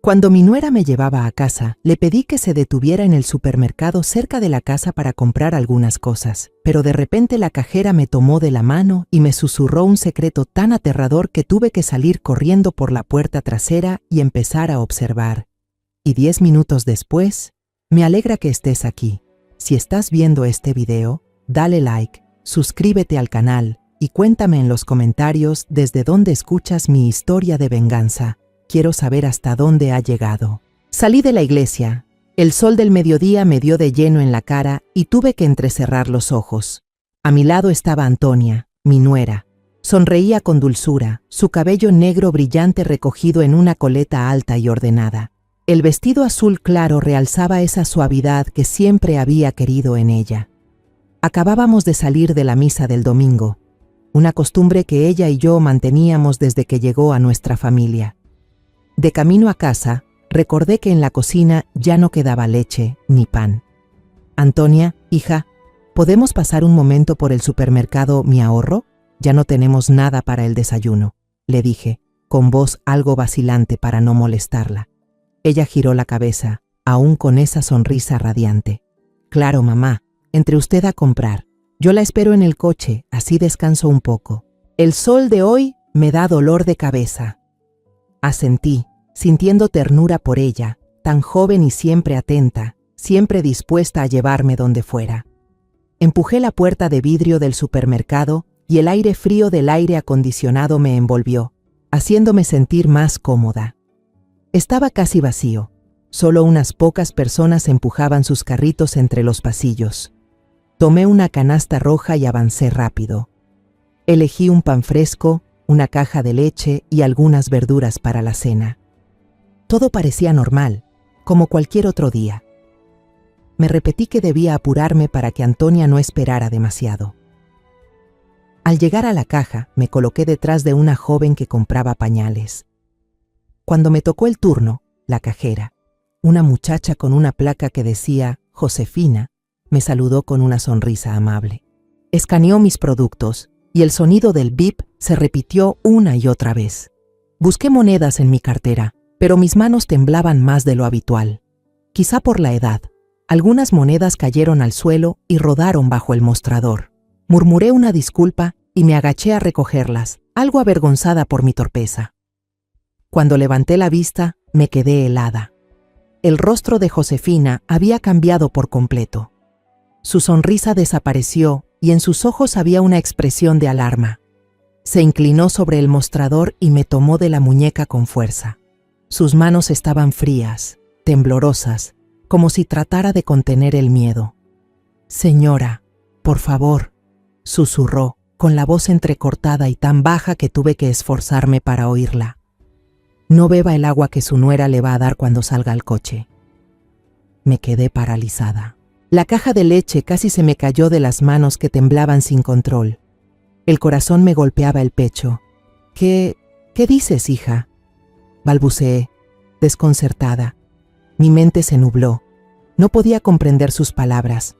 Cuando mi nuera me llevaba a casa, le pedí que se detuviera en el supermercado cerca de la casa para comprar algunas cosas, pero de repente la cajera me tomó de la mano y me susurró un secreto tan aterrador que tuve que salir corriendo por la puerta trasera y empezar a observar. Y 10 minutos después, me alegra que estés aquí. Si estás viendo este video, dale like, suscríbete al canal y cuéntame en los comentarios desde dónde escuchas mi historia de venganza. Quiero saber hasta dónde ha llegado. Salí de la iglesia. El sol del mediodía me dio de lleno en la cara y tuve que entrecerrar los ojos. A mi lado estaba Antonia, mi nuera. Sonreía con dulzura, su cabello negro brillante recogido en una coleta alta y ordenada. El vestido azul claro realzaba esa suavidad que siempre había querido en ella. Acabábamos de salir de la misa del domingo, una costumbre que ella y yo manteníamos desde que llegó a nuestra familia. De camino a casa, recordé que en la cocina ya no quedaba leche ni pan. Antonia, hija, ¿podemos pasar un momento por el supermercado Mi Ahorro? Ya no tenemos nada para el desayuno, le dije, con voz algo vacilante para no molestarla. Ella giró la cabeza, aún con esa sonrisa radiante. Claro, mamá, entre usted a comprar. Yo la espero en el coche, así descanso un poco. El sol de hoy me da dolor de cabeza. Asentí, sintiendo ternura por ella, tan joven y siempre atenta, siempre dispuesta a llevarme donde fuera. Empujé la puerta de vidrio del supermercado y el aire frío del aire acondicionado me envolvió, haciéndome sentir más cómoda. Estaba casi vacío, solo unas pocas personas empujaban sus carritos entre los pasillos. Tomé una canasta roja y avancé rápido. Elegí un pan fresco, una caja de leche y algunas verduras para la cena. Todo parecía normal, como cualquier otro día. Me repetí que debía apurarme para que Antonia no esperara demasiado. Al llegar a la caja, me coloqué detrás de una joven que compraba pañales. Cuando me tocó el turno, la cajera, una muchacha con una placa que decía Josefina, me saludó con una sonrisa amable. Escaneó mis productos y el sonido del bip se repitió una y otra vez. Busqué monedas en mi cartera, pero mis manos temblaban más de lo habitual. Quizá por la edad. Algunas monedas cayeron al suelo y rodaron bajo el mostrador. Murmuré una disculpa y me agaché a recogerlas, algo avergonzada por mi torpeza. Cuando levanté la vista, me quedé helada. El rostro de Josefina había cambiado por completo. Su sonrisa desapareció y en sus ojos había una expresión de alarma. Se inclinó sobre el mostrador y me tomó de la muñeca con fuerza. Sus manos estaban frías, temblorosas, como si tratara de contener el miedo. «Señora, por favor», susurró, con la voz entrecortada y tan baja que tuve que esforzarme para oírla. «No beba el agua que su nuera le va a dar cuando salga al coche». Me quedé paralizada. La caja de leche casi se me cayó de las manos que temblaban sin control. El corazón me golpeaba el pecho. ¿Qué dices, hija?», balbuceé, desconcertada. Mi mente se nubló. No podía comprender sus palabras.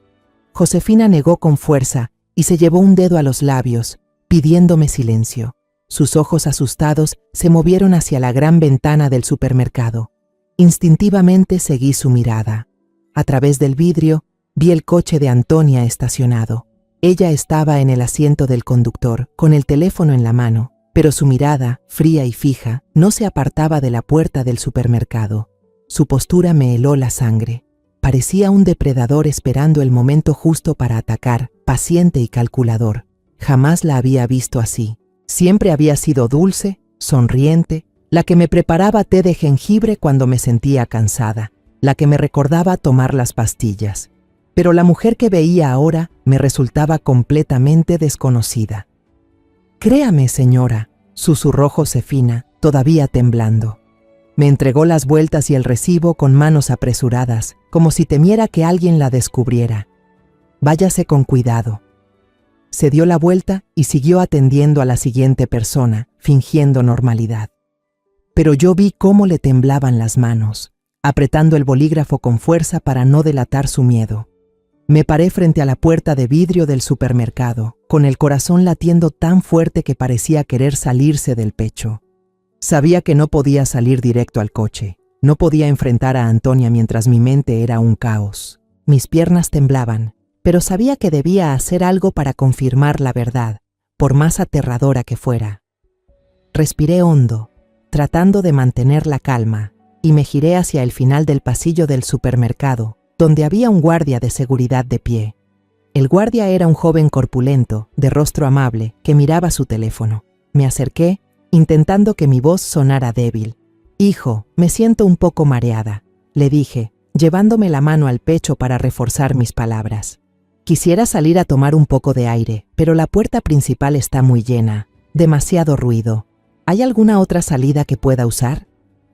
Josefina negó con fuerza y se llevó un dedo a los labios, pidiéndome silencio. Sus ojos asustados se movieron hacia la gran ventana del supermercado. Instintivamente seguí su mirada. A través del vidrio, vi el coche de Antonia estacionado. Ella estaba en el asiento del conductor, con el teléfono en la mano, pero su mirada, fría y fija, no se apartaba de la puerta del supermercado. Su postura me heló la sangre. Parecía un depredador esperando el momento justo para atacar, paciente y calculador. Jamás la había visto así. Siempre había sido dulce, sonriente, la que me preparaba té de jengibre cuando me sentía cansada, la que me recordaba tomar las pastillas. Pero la mujer que veía ahora me resultaba completamente desconocida. «Créame, señora», susurró Josefina, todavía temblando. Me entregó las vueltas y el recibo con manos apresuradas, como si temiera que alguien la descubriera. «Váyase con cuidado». Se dio la vuelta y siguió atendiendo a la siguiente persona, fingiendo normalidad. Pero yo vi cómo le temblaban las manos, apretando el bolígrafo con fuerza para no delatar su miedo. Me paré frente a la puerta de vidrio del supermercado, con el corazón latiendo tan fuerte que parecía querer salirse del pecho. Sabía que no podía salir directo al coche. No podía enfrentar a Antonia mientras mi mente era un caos. Mis piernas temblaban, pero sabía que debía hacer algo para confirmar la verdad, por más aterradora que fuera. Respiré hondo, tratando de mantener la calma, y me giré hacia el final del pasillo del supermercado, donde había un guardia de seguridad de pie. El guardia era un joven corpulento, de rostro amable, que miraba su teléfono. Me acerqué, intentando que mi voz sonara débil. «Hijo, me siento un poco mareada», le dije, llevándome la mano al pecho para reforzar mis palabras. «Quisiera salir a tomar un poco de aire, pero la puerta principal está muy llena. Demasiado ruido. ¿Hay alguna otra salida que pueda usar?»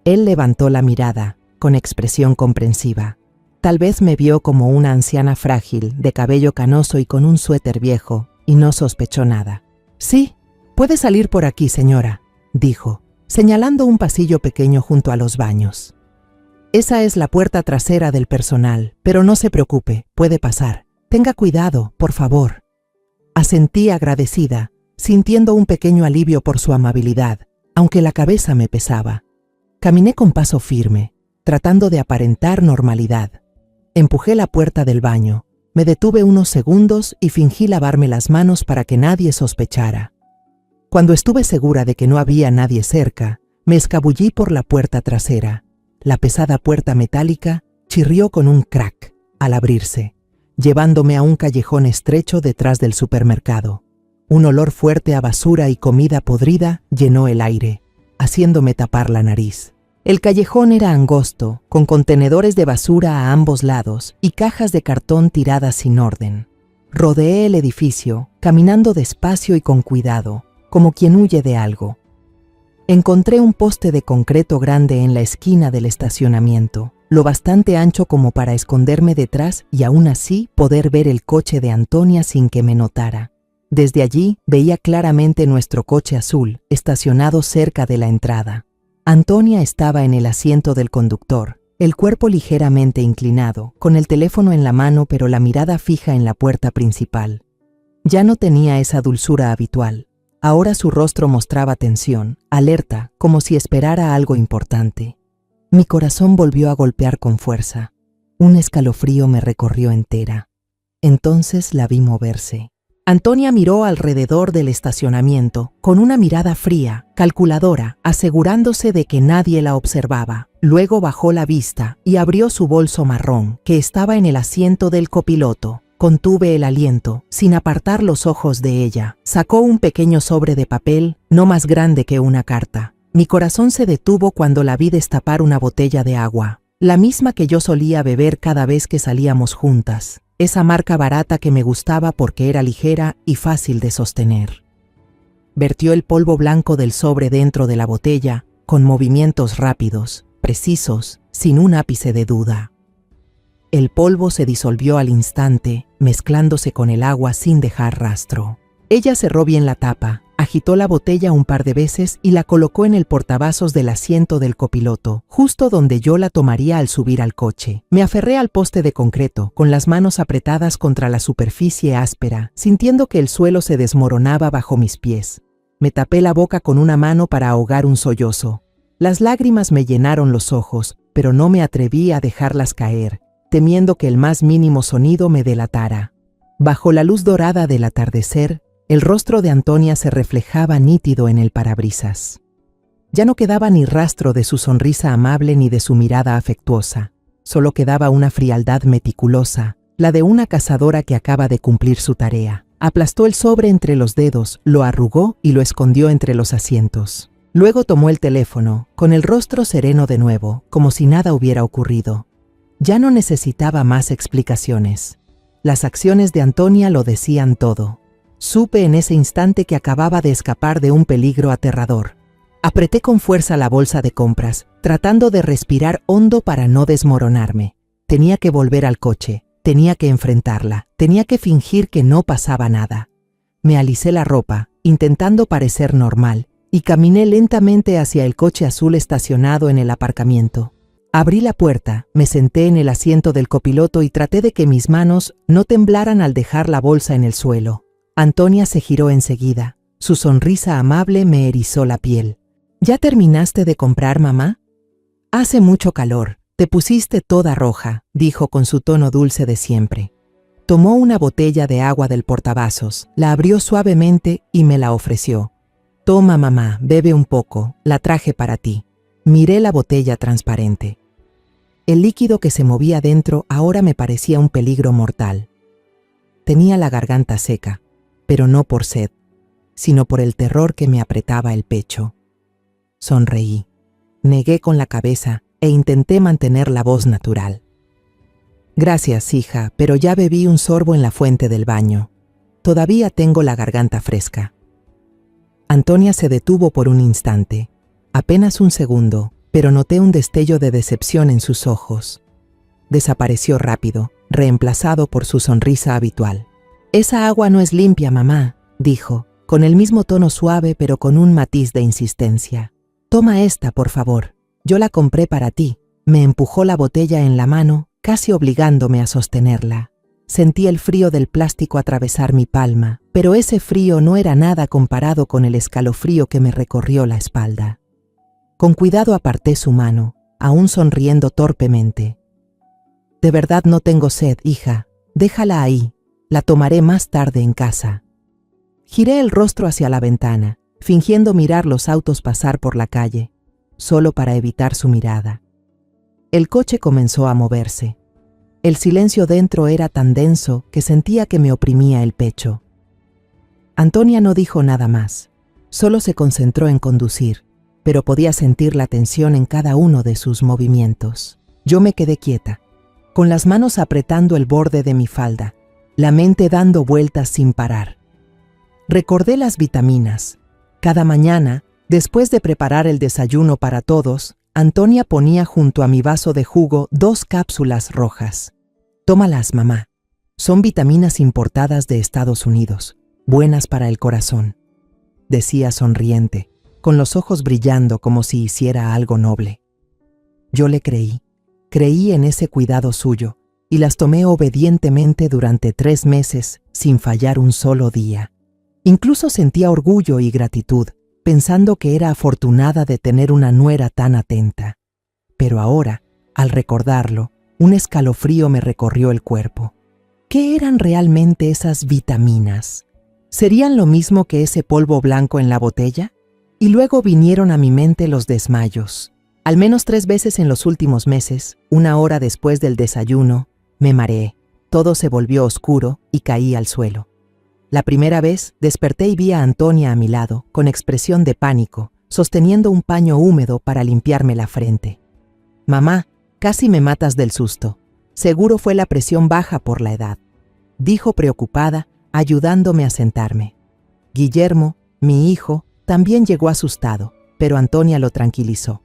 Él levantó la mirada, con expresión comprensiva. Tal vez me vio como una anciana frágil, de cabello canoso y con un suéter viejo, y no sospechó nada. «Sí, puede salir por aquí, señora», dijo, señalando un pasillo pequeño junto a los baños. «Esa es la puerta trasera del personal, pero no se preocupe, puede pasar. Tenga cuidado, por favor». Asentí agradecida, sintiendo un pequeño alivio por su amabilidad, aunque la cabeza me pesaba. Caminé con paso firme, tratando de aparentar normalidad. Empujé la puerta del baño, me detuve unos segundos y fingí lavarme las manos para que nadie sospechara. Cuando estuve segura de que no había nadie cerca, me escabullí por la puerta trasera. La pesada puerta metálica chirrió con un crack al abrirse, llevándome a un callejón estrecho detrás del supermercado. Un olor fuerte a basura y comida podrida llenó el aire, haciéndome tapar la nariz. El callejón era angosto, con contenedores de basura a ambos lados y cajas de cartón tiradas sin orden. Rodeé el edificio, caminando despacio y con cuidado, como quien huye de algo. Encontré un poste de concreto grande en la esquina del estacionamiento, lo bastante ancho como para esconderme detrás y aún así poder ver el coche de Antonia sin que me notara. Desde allí veía claramente nuestro coche azul, estacionado cerca de la entrada. Antonia estaba en el asiento del conductor, el cuerpo ligeramente inclinado, con el teléfono en la mano pero la mirada fija en la puerta principal. Ya no tenía esa dulzura habitual. Ahora su rostro mostraba tensión, alerta, como si esperara algo importante. Mi corazón volvió a golpear con fuerza. Un escalofrío me recorrió entera. Entonces la vi moverse. Antonia miró alrededor del estacionamiento con una mirada fría, calculadora, asegurándose de que nadie la observaba. Luego bajó la vista y abrió su bolso marrón, que estaba en el asiento del copiloto. Contuve el aliento, sin apartar los ojos de ella. Sacó un pequeño sobre de papel, no más grande que una carta. Mi corazón se detuvo cuando la vi destapar una botella de agua, la misma que yo solía beber cada vez que salíamos juntas. Esa marca barata que me gustaba porque era ligera y fácil de sostener. Vertió el polvo blanco del sobre dentro de la botella, con movimientos rápidos, precisos, sin un ápice de duda. El polvo se disolvió al instante, mezclándose con el agua sin dejar rastro. Ella cerró bien la tapa, agitó la botella un par de veces y la colocó en el portavasos del asiento del copiloto, justo donde yo la tomaría al subir al coche. Me aferré al poste de concreto, con las manos apretadas contra la superficie áspera, sintiendo que el suelo se desmoronaba bajo mis pies. Me tapé la boca con una mano para ahogar un sollozo. Las lágrimas me llenaron los ojos, pero no me atreví a dejarlas caer, temiendo que el más mínimo sonido me delatara. Bajo la luz dorada del atardecer, el rostro de Antonia se reflejaba nítido en el parabrisas. Ya no quedaba ni rastro de su sonrisa amable ni de su mirada afectuosa. Solo quedaba una frialdad meticulosa, la de una cazadora que acaba de cumplir su tarea. Aplastó el sobre entre los dedos, lo arrugó y lo escondió entre los asientos. Luego tomó el teléfono, con el rostro sereno de nuevo, como si nada hubiera ocurrido. Ya no necesitaba más explicaciones. Las acciones de Antonia lo decían todo. Supe en ese instante que acababa de escapar de un peligro aterrador. Apreté con fuerza la bolsa de compras, tratando de respirar hondo para no desmoronarme. Tenía que volver al coche, tenía que enfrentarla, tenía que fingir que no pasaba nada. Me alisé la ropa, intentando parecer normal, y caminé lentamente hacia el coche azul estacionado en el aparcamiento. Abrí la puerta, me senté en el asiento del copiloto y traté de que mis manos no temblaran al dejar la bolsa en el suelo. Antonia se giró enseguida. Su sonrisa amable me erizó la piel. «¿Ya terminaste de comprar, mamá?». Hace mucho calor, te pusiste toda roja, dijo con su tono dulce de siempre. Tomó una botella de agua del portavasos, la abrió suavemente y me la ofreció. Toma, mamá, bebe un poco, la traje para ti. Miré la botella transparente. El líquido que se movía dentro ahora me parecía un peligro mortal. Tenía la garganta seca, pero no por sed, sino por el terror que me apretaba el pecho. Sonreí, negué con la cabeza e intenté mantener la voz natural. Gracias, hija, pero ya bebí un sorbo en la fuente del baño. Todavía tengo la garganta fresca. Antonia se detuvo por un instante, apenas un segundo, pero noté un destello de decepción en sus ojos. Desapareció rápido, reemplazado por su sonrisa habitual. Esa agua no es limpia, mamá, dijo, con el mismo tono suave pero con un matiz de insistencia. Toma esta, por favor. Yo la compré para ti. Me empujó la botella en la mano, casi obligándome a sostenerla. Sentí el frío del plástico atravesar mi palma, pero ese frío no era nada comparado con el escalofrío que me recorrió la espalda. Con cuidado aparté su mano, aún sonriendo torpemente. De verdad no tengo sed, hija. Déjala ahí. La tomaré más tarde en casa. Giré el rostro hacia la ventana, fingiendo mirar los autos pasar por la calle, solo para evitar su mirada. El coche comenzó a moverse. El silencio dentro era tan denso que sentía que me oprimía el pecho. Antonia no dijo nada más, solo se concentró en conducir, pero podía sentir la tensión en cada uno de sus movimientos. Yo me quedé quieta, con las manos apretando el borde de mi falda, la mente dando vueltas sin parar. Recordé las vitaminas. Cada mañana, después de preparar el desayuno para todos, Antonia ponía junto a mi vaso de jugo 2 cápsulas rojas. Tómalas, mamá. Son vitaminas importadas de Estados Unidos, buenas para el corazón, decía sonriente, con los ojos brillando como si hiciera algo noble. Yo le creí en ese cuidado suyo, y las tomé obedientemente durante 3 meses, sin fallar un solo día. Incluso sentía orgullo y gratitud, pensando que era afortunada de tener una nuera tan atenta. Pero ahora, al recordarlo, un escalofrío me recorrió el cuerpo. ¿Qué eran realmente esas vitaminas? ¿Serían lo mismo que ese polvo blanco en la botella? Y luego vinieron a mi mente los desmayos. Al menos 3 veces en los últimos meses, 1 hora después del desayuno, me mareé. Todo se volvió oscuro y caí al suelo. La primera vez desperté y vi a Antonia a mi lado, con expresión de pánico, sosteniendo un paño húmedo para limpiarme la frente. Mamá, casi me matas del susto. Seguro fue la presión baja por la edad, dijo preocupada, ayudándome a sentarme. Guillermo, mi hijo, también llegó asustado, pero Antonia lo tranquilizó.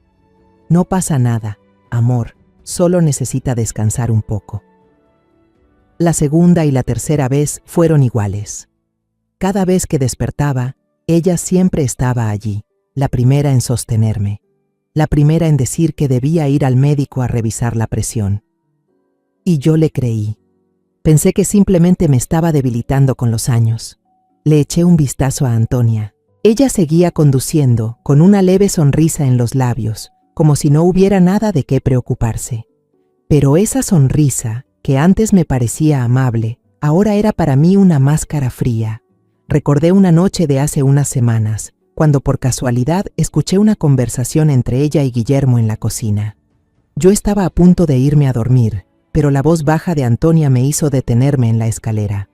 No pasa nada, amor, solo necesita descansar un poco. La segunda y la tercera vez fueron iguales. Cada vez que despertaba, ella siempre estaba allí, la primera en sostenerme, la primera en decir que debía ir al médico a revisar la presión. Y yo le creí. Pensé que simplemente me estaba debilitando con los años. Le eché un vistazo a Antonia. Ella seguía conduciendo, con una leve sonrisa en los labios, como si no hubiera nada de qué preocuparse. Pero esa sonrisa, que antes me parecía amable, ahora era para mí una máscara fría. Recordé una noche de hace unas semanas, cuando por casualidad escuché una conversación entre ella y Guillermo en la cocina. Yo estaba a punto de irme a dormir, pero la voz baja de Antonia me hizo detenerme en la escalera.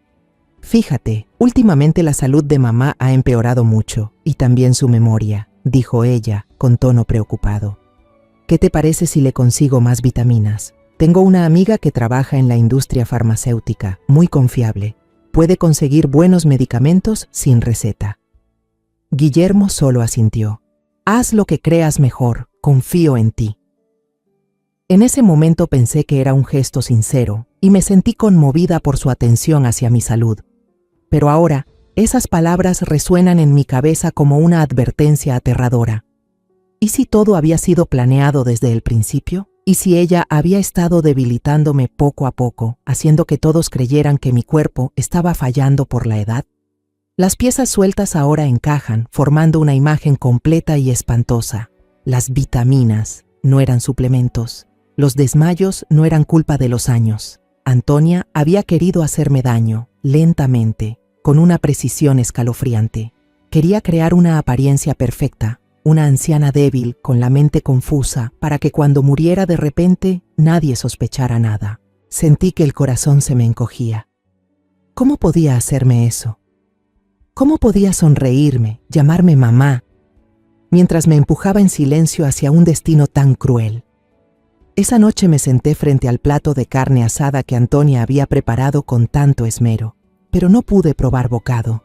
Fíjate, últimamente la salud de mamá ha empeorado mucho, y también su memoria, dijo ella, con tono preocupado. ¿Qué te parece si le consigo más vitaminas? Tengo una amiga que trabaja en la industria farmacéutica, muy confiable. Puede conseguir buenos medicamentos sin receta. Guillermo solo asintió. Haz lo que creas mejor, confío en ti. En ese momento pensé que era un gesto sincero y me sentí conmovida por su atención hacia mi salud. Pero ahora, esas palabras resuenan en mi cabeza como una advertencia aterradora. ¿Y si todo había sido planeado desde el principio? ¿Y si ella había estado debilitándome poco a poco, haciendo que todos creyeran que mi cuerpo estaba fallando por la edad? Las piezas sueltas ahora encajan, formando una imagen completa y espantosa. Las vitaminas, no eran suplementos. Los desmayos no eran culpa de los años. Antonia había querido hacerme daño, lentamente, con una precisión escalofriante. Quería crear una apariencia perfecta, una anciana débil con la mente confusa, para que cuando muriera de repente nadie sospechara nada. Sentí que el corazón se me encogía. ¿Cómo podía hacerme eso? ¿Cómo podía sonreírme, llamarme mamá, mientras me empujaba en silencio hacia un destino tan cruel? Esa noche me senté frente al plato de carne asada que Antonia había preparado con tanto esmero, pero no pude probar bocado.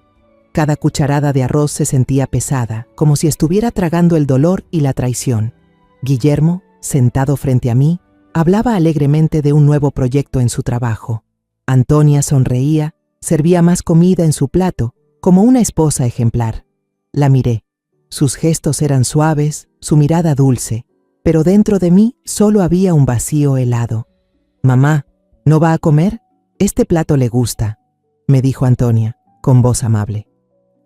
Cada cucharada de arroz se sentía pesada, como si estuviera tragando el dolor y la traición. Guillermo, sentado frente a mí, hablaba alegremente de un nuevo proyecto en su trabajo. Antonia sonreía, servía más comida en su plato, como una esposa ejemplar. La miré. Sus gestos eran suaves, su mirada dulce, pero dentro de mí solo había un vacío helado. «Mamá, ¿no va a comer? Este plato le gusta», me dijo Antonia, con voz amable.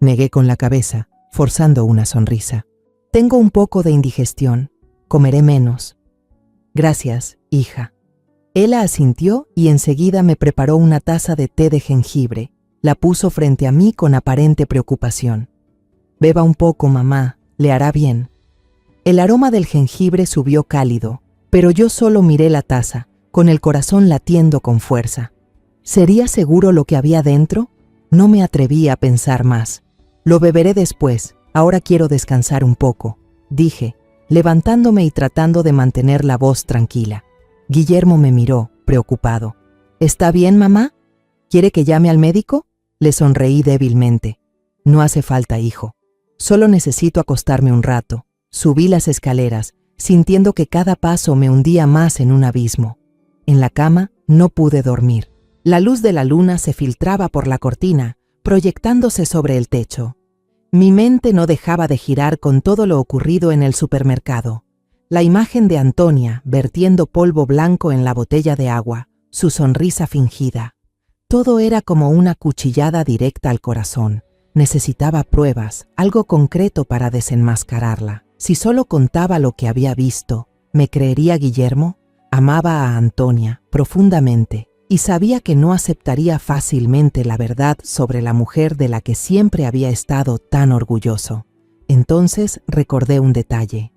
Negué con la cabeza, forzando una sonrisa. «Tengo un poco de indigestión. Comeré menos». «Gracias, hija». Ella asintió y enseguida me preparó una taza de té de jengibre. La puso frente a mí con aparente preocupación. «Beba un poco, mamá, le hará bien». El aroma del jengibre subió cálido, pero yo solo miré la taza, con el corazón latiendo con fuerza. ¿Sería seguro lo que había dentro? No me atreví a pensar más. «Lo beberé después, ahora quiero descansar un poco», dije, levantándome y tratando de mantener la voz tranquila. Guillermo me miró, preocupado. «¿Está bien, mamá? ¿Quiere que llame al médico?». Le sonreí débilmente. «No hace falta, hijo. Solo necesito acostarme un rato». Subí las escaleras, sintiendo que cada paso me hundía más en un abismo. En la cama no pude dormir. La luz de la luna se filtraba por la cortina, proyectándose sobre el techo. Mi mente no dejaba de girar con todo lo ocurrido en el supermercado. La imagen de Antonia vertiendo polvo blanco en la botella de agua, su sonrisa fingida. Todo era como una cuchillada directa al corazón. Necesitaba pruebas, algo concreto para desenmascararla. Si solo contaba lo que había visto, ¿me creería Guillermo? Amaba a Antonia profundamente y sabía que no aceptaría fácilmente la verdad sobre la mujer de la que siempre había estado tan orgulloso. Entonces recordé un detalle.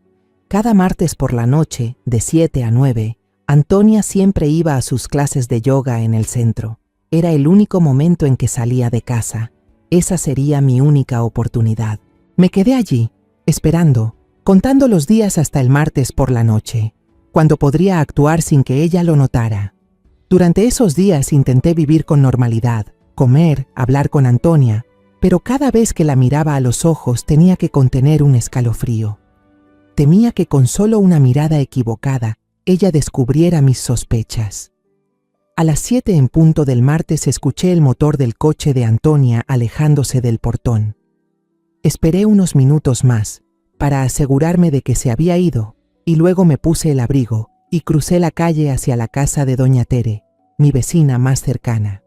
Cada martes por la noche, de 7 a 9, Antonia siempre iba a sus clases de yoga en el centro. Era el único momento en que salía de casa. Esa sería mi única oportunidad. Me quedé allí, esperando, contando los días hasta el martes por la noche, cuando podría actuar sin que ella lo notara. Durante esos días intenté vivir con normalidad, comer, hablar con Antonia, pero cada vez que la miraba a los ojos tenía que contener un escalofrío. Temía que con solo una mirada equivocada, ella descubriera mis sospechas. A las 7 en punto del martes escuché el motor del coche de Antonia alejándose del portón. Esperé unos minutos más, para asegurarme de que se había ido, y luego me puse el abrigo y crucé la calle hacia la casa de doña Tere, mi vecina más cercana.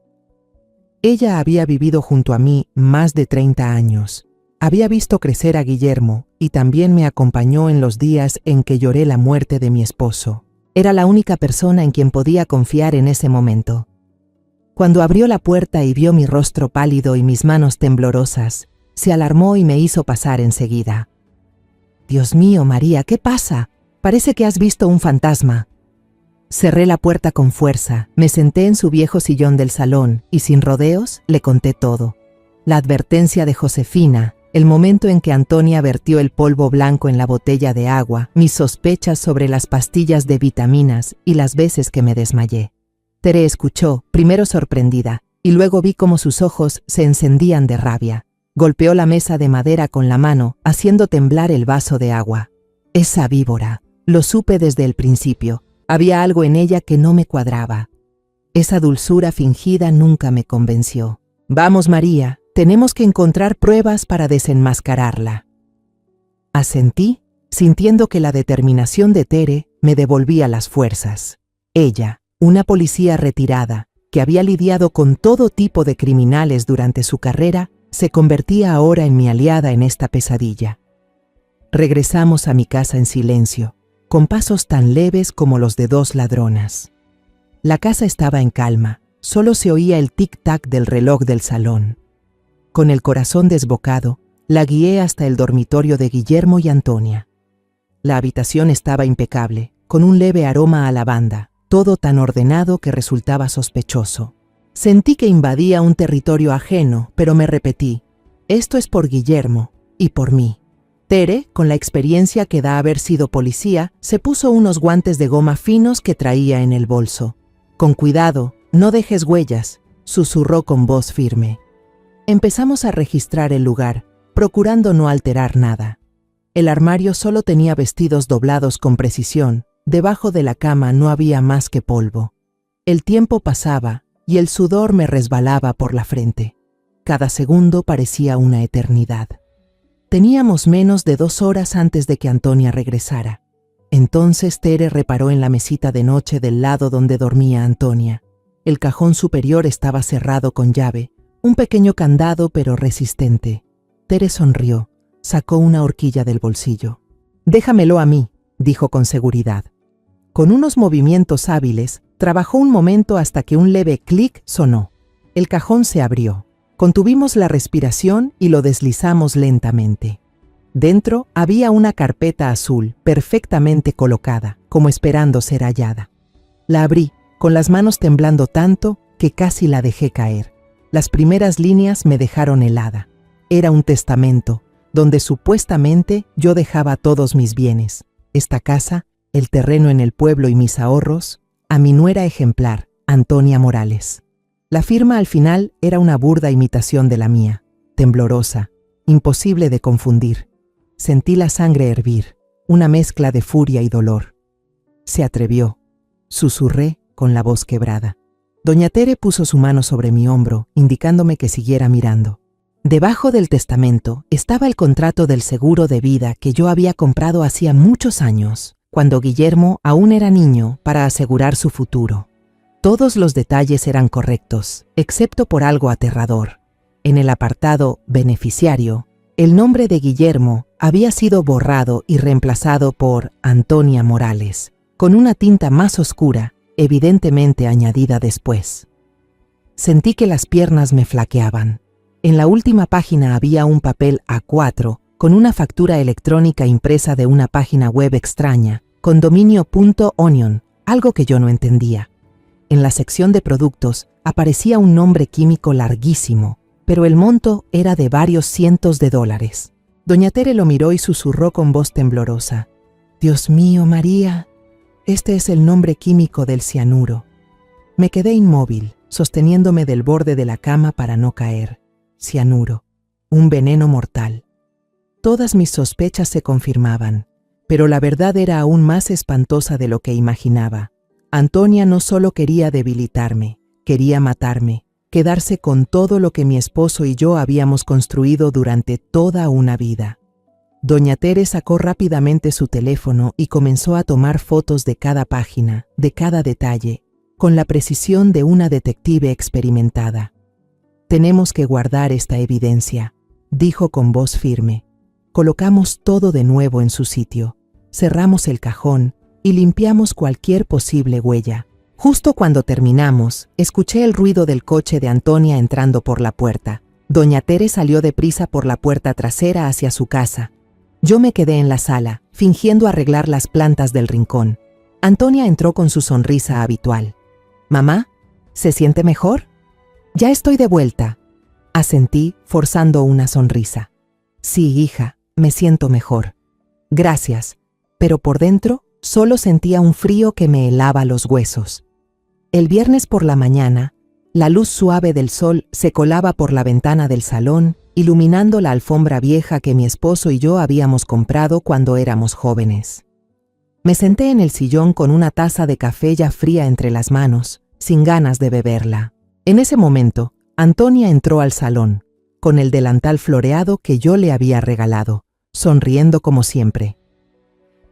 Ella había vivido junto a mí más de 30 años. Había visto crecer a Guillermo y también me acompañó en los días en que lloré la muerte de mi esposo. Era la única persona en quien podía confiar en ese momento. Cuando abrió la puerta y vio mi rostro pálido y mis manos temblorosas, se alarmó y me hizo pasar enseguida. «Dios mío, María, ¿qué pasa? Parece que has visto un fantasma». Cerré la puerta con fuerza, me senté en su viejo sillón del salón y sin rodeos le conté todo. La advertencia de Josefina, el momento en que Antonia vertió el polvo blanco en la botella de agua, mis sospechas sobre las pastillas de vitaminas y las veces que me desmayé. Tere escuchó, primero sorprendida, y luego vi cómo sus ojos se encendían de rabia. Golpeó la mesa de madera con la mano, haciendo temblar el vaso de agua. Esa víbora, lo supe desde el principio. Había algo en ella que no me cuadraba. Esa dulzura fingida nunca me convenció. «Vamos, María, tenemos que encontrar pruebas para desenmascararla». Asentí, sintiendo que la determinación de Tere me devolvía las fuerzas. Ella, una policía retirada, que había lidiado con todo tipo de criminales durante su carrera, se convertía ahora en mi aliada en esta pesadilla. Regresamos a mi casa en silencio. con pasos tan leves como los de 2 ladronas. La casa estaba en calma, solo se oía el tic-tac del reloj del salón. Con el corazón desbocado, la guié hasta el dormitorio de Guillermo y Antonia. La habitación estaba impecable, con un leve aroma a lavanda, todo tan ordenado que resultaba sospechoso. Sentí que invadía un territorio ajeno, pero me repetí, esto es por Guillermo y por mí. Tere, con la experiencia que da haber sido policía, se puso unos guantes de goma finos que traía en el bolso. Con cuidado, no dejes huellas, susurró con voz firme. Empezamos a registrar el lugar, procurando no alterar nada. El armario solo tenía vestidos doblados con precisión, debajo de la cama no había más que polvo. El tiempo pasaba y el sudor me resbalaba por la frente. Cada segundo parecía una eternidad. Teníamos menos de 2 horas antes de que Antonia regresara. Entonces Tere reparó en la mesita de noche del lado donde dormía Antonia. El cajón superior estaba cerrado con llave, un pequeño candado pero resistente. Tere sonrió, sacó una horquilla del bolsillo. «Déjamelo a mí», dijo con seguridad. Con unos movimientos hábiles, trabajó un momento hasta que un leve clic sonó. El cajón se abrió. Contuvimos la respiración y lo deslizamos lentamente. Dentro había una carpeta azul, perfectamente colocada, como esperando ser hallada. La abrí, con las manos temblando tanto que casi la dejé caer. Las primeras líneas me dejaron helada. Era un testamento, donde supuestamente yo dejaba todos mis bienes, esta casa, el terreno en el pueblo y mis ahorros, a mi nuera ejemplar, Antonia Morales. La firma al final era una burda imitación de la mía, temblorosa, imposible de confundir. Sentí la sangre hervir, una mezcla de furia y dolor. Se atrevió, susurré con la voz quebrada. Doña Tere puso su mano sobre mi hombro, indicándome que siguiera mirando. Debajo del testamento estaba el contrato del seguro de vida que yo había comprado hacía muchos años, cuando Guillermo aún era niño, para asegurar su futuro. Todos los detalles eran correctos, excepto por algo aterrador. En el apartado «Beneficiario», el nombre de Guillermo había sido borrado y reemplazado por Antonia Morales, con una tinta más oscura, evidentemente añadida después. Sentí que las piernas me flaqueaban. En la última página había un papel A4 con una factura electrónica impresa de una página web extraña, con dominio.onion, algo que yo no entendía. En la sección de productos aparecía un nombre químico larguísimo, pero el monto era de varios cientos de dólares. Doña Tere lo miró y susurró con voz temblorosa. «Dios mío, María, este es el nombre químico del cianuro». Me quedé inmóvil, sosteniéndome del borde de la cama para no caer. Cianuro, un veneno mortal. Todas mis sospechas se confirmaban, pero la verdad era aún más espantosa de lo que imaginaba. Antonia no solo quería debilitarme, quería matarme, quedarse con todo lo que mi esposo y yo habíamos construido durante toda una vida. Doña Tere sacó rápidamente su teléfono y comenzó a tomar fotos de cada página, de cada detalle, con la precisión de una detective experimentada. «Tenemos que guardar esta evidencia», dijo con voz firme. Colocamos todo de nuevo en su sitio, cerramos el cajón y limpiamos cualquier posible huella. Justo cuando terminamos, escuché el ruido del coche de Antonia entrando por la puerta. Doña Tere salió deprisa por la puerta trasera hacia su casa. Yo me quedé en la sala, fingiendo arreglar las plantas del rincón. Antonia entró con su sonrisa habitual. «Mamá, ¿se siente mejor?» «Ya estoy de vuelta», asentí, forzando una sonrisa. «Sí, hija, me siento mejor. Gracias», pero por dentro solo sentía un frío que me helaba los huesos. El viernes por la mañana, la luz suave del sol se colaba por la ventana del salón, iluminando la alfombra vieja que mi esposo y yo habíamos comprado cuando éramos jóvenes. Me senté en el sillón con una taza de café ya fría entre las manos, sin ganas de beberla. En ese momento, Antonia entró al salón, con el delantal floreado que yo le había regalado, sonriendo como siempre.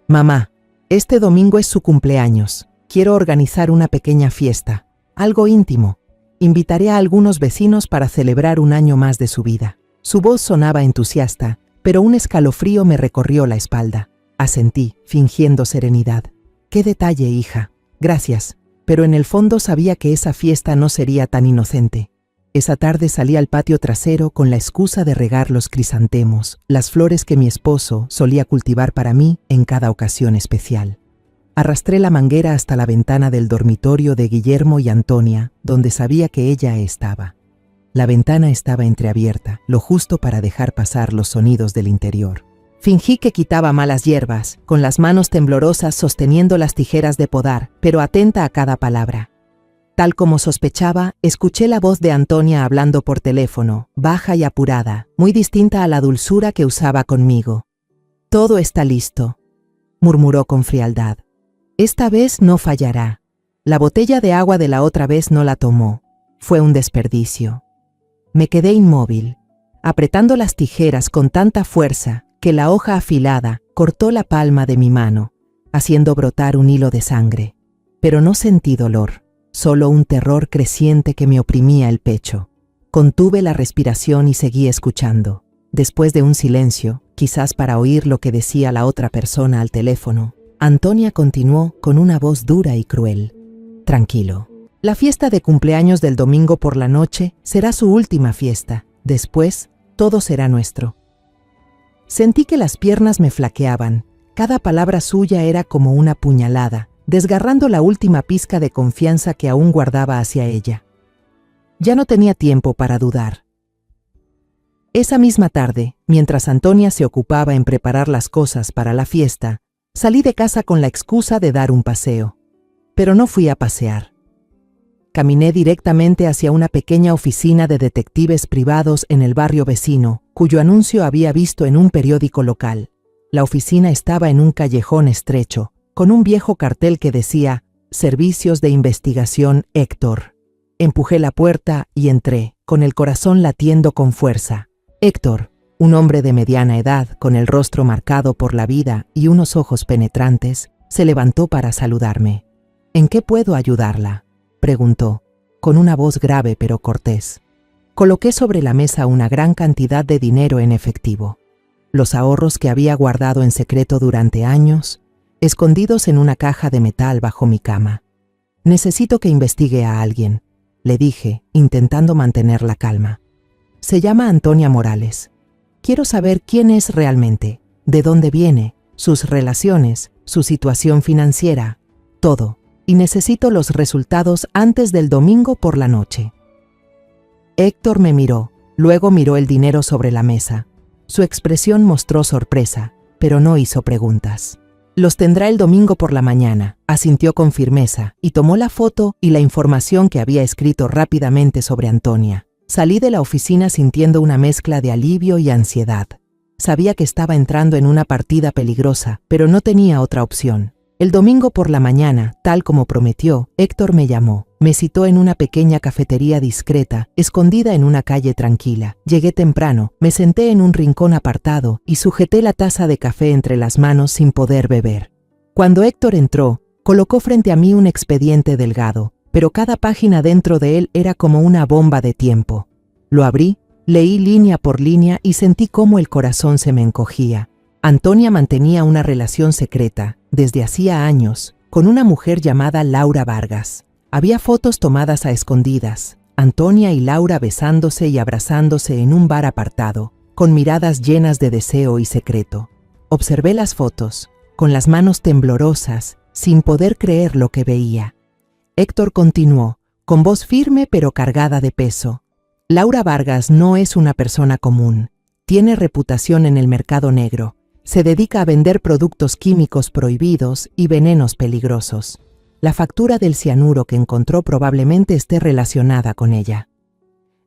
«Mamá, este domingo es su cumpleaños. Quiero organizar una pequeña fiesta, algo íntimo. Invitaré a algunos vecinos para celebrar un año más de su vida». Su voz sonaba entusiasta, pero un escalofrío me recorrió la espalda. Asentí, fingiendo serenidad. «Qué detalle, hija. Gracias». Pero en el fondo sabía que esa fiesta no sería tan inocente. Esa tarde salí al patio trasero con la excusa de regar los crisantemos, las flores que mi esposo solía cultivar para mí en cada ocasión especial. Arrastré la manguera hasta la ventana del dormitorio de Guillermo y Antonia, donde sabía que ella estaba. La ventana estaba entreabierta, lo justo para dejar pasar los sonidos del interior. Fingí que quitaba malas hierbas, con las manos temblorosas sosteniendo las tijeras de podar, pero atenta a cada palabra. Tal como sospechaba, escuché la voz de Antonia hablando por teléfono, baja y apurada, muy distinta a la dulzura que usaba conmigo. «Todo está listo», murmuró con frialdad. «Esta vez no fallará. La botella de agua de la otra vez no la tomó. Fue un desperdicio». Me quedé inmóvil, apretando las tijeras con tanta fuerza que la hoja afilada cortó la palma de mi mano, haciendo brotar un hilo de sangre. Pero no sentí dolor, solo un terror creciente que me oprimía el pecho. Contuve la respiración y seguí escuchando. Después de un silencio, quizás para oír lo que decía la otra persona al teléfono, Antonia continuó con una voz dura y cruel. «Tranquilo. La fiesta de cumpleaños del domingo por la noche será su última fiesta. Después, todo será nuestro». Sentí que las piernas me flaqueaban. Cada palabra suya era como una puñalada, desgarrando la última pizca de confianza que aún guardaba hacia ella. Ya no tenía tiempo para dudar. Esa misma tarde, mientras Antonia se ocupaba en preparar las cosas para la fiesta, salí de casa con la excusa de dar un paseo. Pero no fui a pasear. Caminé directamente hacia una pequeña oficina de detectives privados en el barrio vecino, cuyo anuncio había visto en un periódico local. La oficina estaba en un callejón estrecho, con un viejo cartel que decía «Servicios de Investigación Héctor». Empujé la puerta y entré, con el corazón latiendo con fuerza. Héctor, un hombre de mediana edad, con el rostro marcado por la vida y unos ojos penetrantes, se levantó para saludarme. «¿En qué puedo ayudarla?», preguntó, con una voz grave pero cortés. Coloqué sobre la mesa una gran cantidad de dinero en efectivo. Los ahorros que había guardado en secreto durante años, escondidos en una caja de metal bajo mi cama. «Necesito que investigue a alguien», le dije, intentando mantener la calma. «Se llama Antonia Morales. Quiero saber quién es realmente, de dónde viene, sus relaciones, su situación financiera, todo. Y necesito los resultados antes del domingo por la noche». Héctor me miró, luego miró el dinero sobre la mesa. Su expresión mostró sorpresa, pero no hizo preguntas. «Los tendrá el domingo por la mañana», asintió con firmeza, y tomó la foto y la información que había escrito rápidamente sobre Antonia. Salí de la oficina sintiendo una mezcla de alivio y ansiedad. Sabía que estaba entrando en una partida peligrosa, pero no tenía otra opción. El domingo por la mañana, tal como prometió, Héctor me llamó. Me citó en una pequeña cafetería discreta, escondida en una calle tranquila. Llegué temprano, me senté en un rincón apartado y sujeté la taza de café entre las manos sin poder beber. Cuando Héctor entró, colocó frente a mí un expediente delgado, pero cada página dentro de él era como una bomba de tiempo. Lo abrí, leí línea por línea y sentí cómo el corazón se me encogía. Antonia mantenía una relación secreta, desde hacía años, con una mujer llamada Laura Vargas. Había fotos tomadas a escondidas, Antonia y Laura besándose y abrazándose en un bar apartado, con miradas llenas de deseo y secreto. Observé las fotos, con las manos temblorosas, sin poder creer lo que veía. Héctor continuó, con voz firme pero cargada de peso. «Laura Vargas no es una persona común. Tiene reputación en el mercado negro. Se dedica a vender productos químicos prohibidos y venenos peligrosos. La factura del cianuro que encontró probablemente esté relacionada con ella».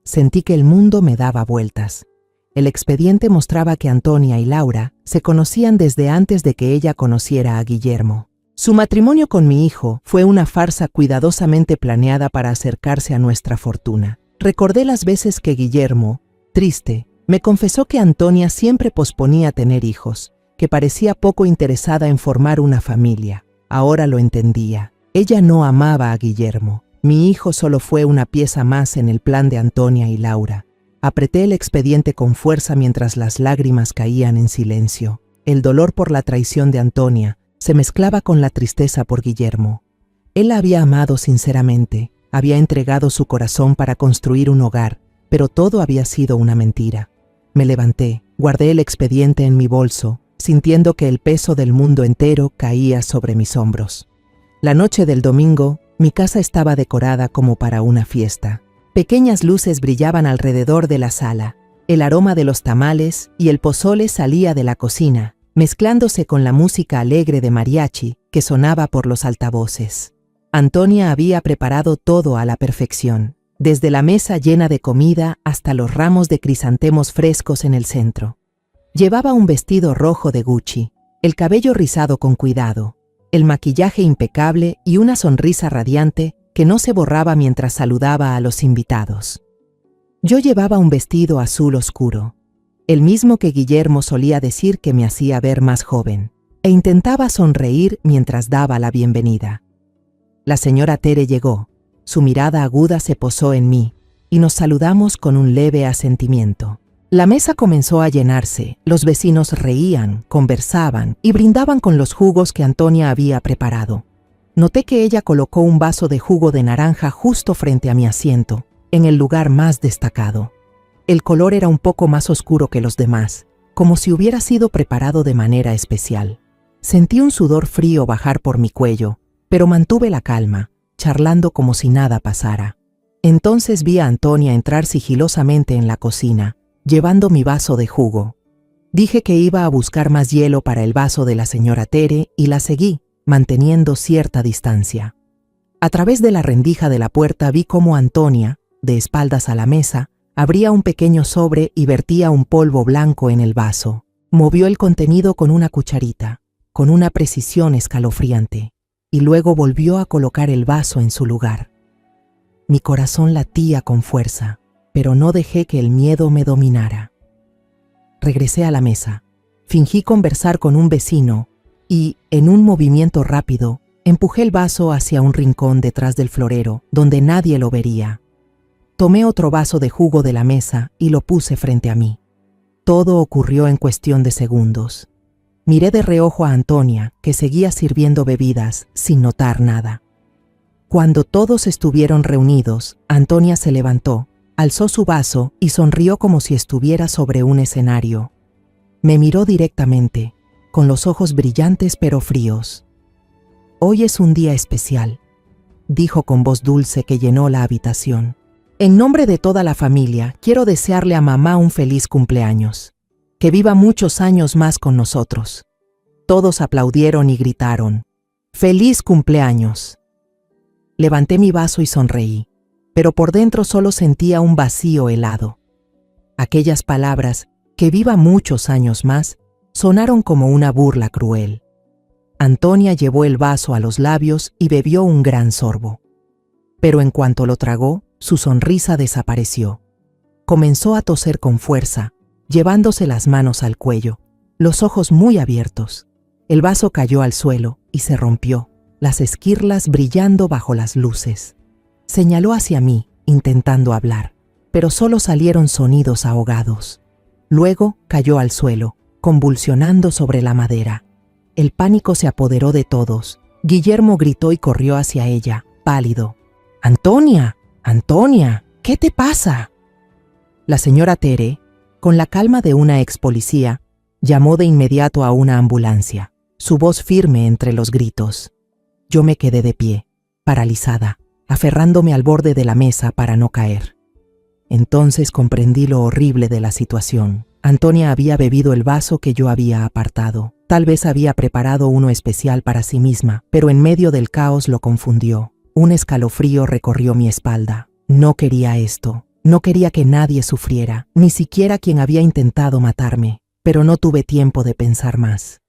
Sentí que el mundo me daba vueltas. El expediente mostraba que Antonia y Laura se conocían desde antes de que ella conociera a Guillermo. Su matrimonio con mi hijo fue una farsa cuidadosamente planeada para acercarse a nuestra fortuna. Recordé las veces que Guillermo, triste, me confesó que Antonia siempre posponía tener hijos, que parecía poco interesada en formar una familia. Ahora lo entendía. Ella no amaba a Guillermo. Mi hijo solo fue una pieza más en el plan de Antonia y Laura. Apreté el expediente con fuerza mientras las lágrimas caían en silencio. El dolor por la traición de Antonia se mezclaba con la tristeza por Guillermo. Él la había amado sinceramente, había entregado su corazón para construir un hogar, pero todo había sido una mentira. Me levanté, guardé el expediente en mi bolso, sintiendo que el peso del mundo entero caía sobre mis hombros. La noche del domingo, mi casa estaba decorada como para una fiesta. Pequeñas luces brillaban alrededor de la sala. El aroma de los tamales y el pozole salía de la cocina, mezclándose con la música alegre de mariachi que sonaba por los altavoces. Antonia había preparado todo a la perfección, desde la mesa llena de comida hasta los ramos de crisantemos frescos en el centro. Llevaba un vestido rojo de Gucci, el cabello rizado con cuidado, el maquillaje impecable y una sonrisa radiante que no se borraba mientras saludaba a los invitados. Yo llevaba un vestido azul oscuro, el mismo que Guillermo solía decir que me hacía ver más joven, e intentaba sonreír mientras daba la bienvenida. La señora Tere llegó, su mirada aguda se posó en mí, y nos saludamos con un leve asentimiento. La mesa comenzó a llenarse, los vecinos reían, conversaban y brindaban con los jugos que Antonia había preparado. Noté que ella colocó un vaso de jugo de naranja justo frente a mi asiento, en el lugar más destacado. El color era un poco más oscuro que los demás, como si hubiera sido preparado de manera especial. Sentí un sudor frío bajar por mi cuello, pero mantuve la calma, charlando como si nada pasara. Entonces vi a Antonia entrar sigilosamente en la cocina, llevando mi vaso de jugo. Dije que iba a buscar más hielo para el vaso de la señora Tere y la seguí, manteniendo cierta distancia. A través de la rendija de la puerta vi cómo Antonia, de espaldas a la mesa, abría un pequeño sobre y vertía un polvo blanco en el vaso. Movió el contenido con una cucharita, con una precisión escalofriante, y luego volvió a colocar el vaso en su lugar. Mi corazón latía con fuerza, pero no dejé que el miedo me dominara. Regresé a la mesa, fingí conversar con un vecino y, en un movimiento rápido, empujé el vaso hacia un rincón detrás del florero, donde nadie lo vería. Tomé otro vaso de jugo de la mesa y lo puse frente a mí. Todo ocurrió en cuestión de segundos. Miré de reojo a Antonia, que seguía sirviendo bebidas, sin notar nada. Cuando todos estuvieron reunidos, Antonia se levantó, alzó su vaso y sonrió como si estuviera sobre un escenario. Me miró directamente, con los ojos brillantes pero fríos. «Hoy es un día especial», dijo con voz dulce que llenó la habitación. «En nombre de toda la familia, quiero desearle a mamá un feliz cumpleaños. Que viva muchos años más con nosotros». Todos aplaudieron y gritaron: «¡Feliz cumpleaños!». Levanté mi vaso y sonreí, pero por dentro solo sentía un vacío helado. Aquellas palabras, «que viva muchos años más», sonaron como una burla cruel. Antonia llevó el vaso a los labios y bebió un gran sorbo. Pero en cuanto lo tragó, su sonrisa desapareció. Comenzó a toser con fuerza, llevándose las manos al cuello, los ojos muy abiertos. El vaso cayó al suelo y se rompió, las esquirlas brillando bajo las luces. Señaló hacia mí, intentando hablar, pero solo salieron sonidos ahogados. Luego cayó al suelo, convulsionando sobre la madera. El pánico se apoderó de todos. Guillermo gritó y corrió hacia ella, pálido. «¡Antonia! ¡Antonia! ¿Qué te pasa?». La señora Tere, con la calma de una ex policía, llamó de inmediato a una ambulancia, su voz firme entre los gritos. Yo me quedé de pie, paralizada, aferrándome al borde de la mesa para no caer. Entonces comprendí lo horrible de la situación. Antonia había bebido el vaso que yo había apartado. Tal vez había preparado uno especial para sí misma, pero en medio del caos lo confundió. Un escalofrío recorrió mi espalda. No quería esto. No quería que nadie sufriera, ni siquiera quien había intentado matarme, pero no tuve tiempo de pensar más.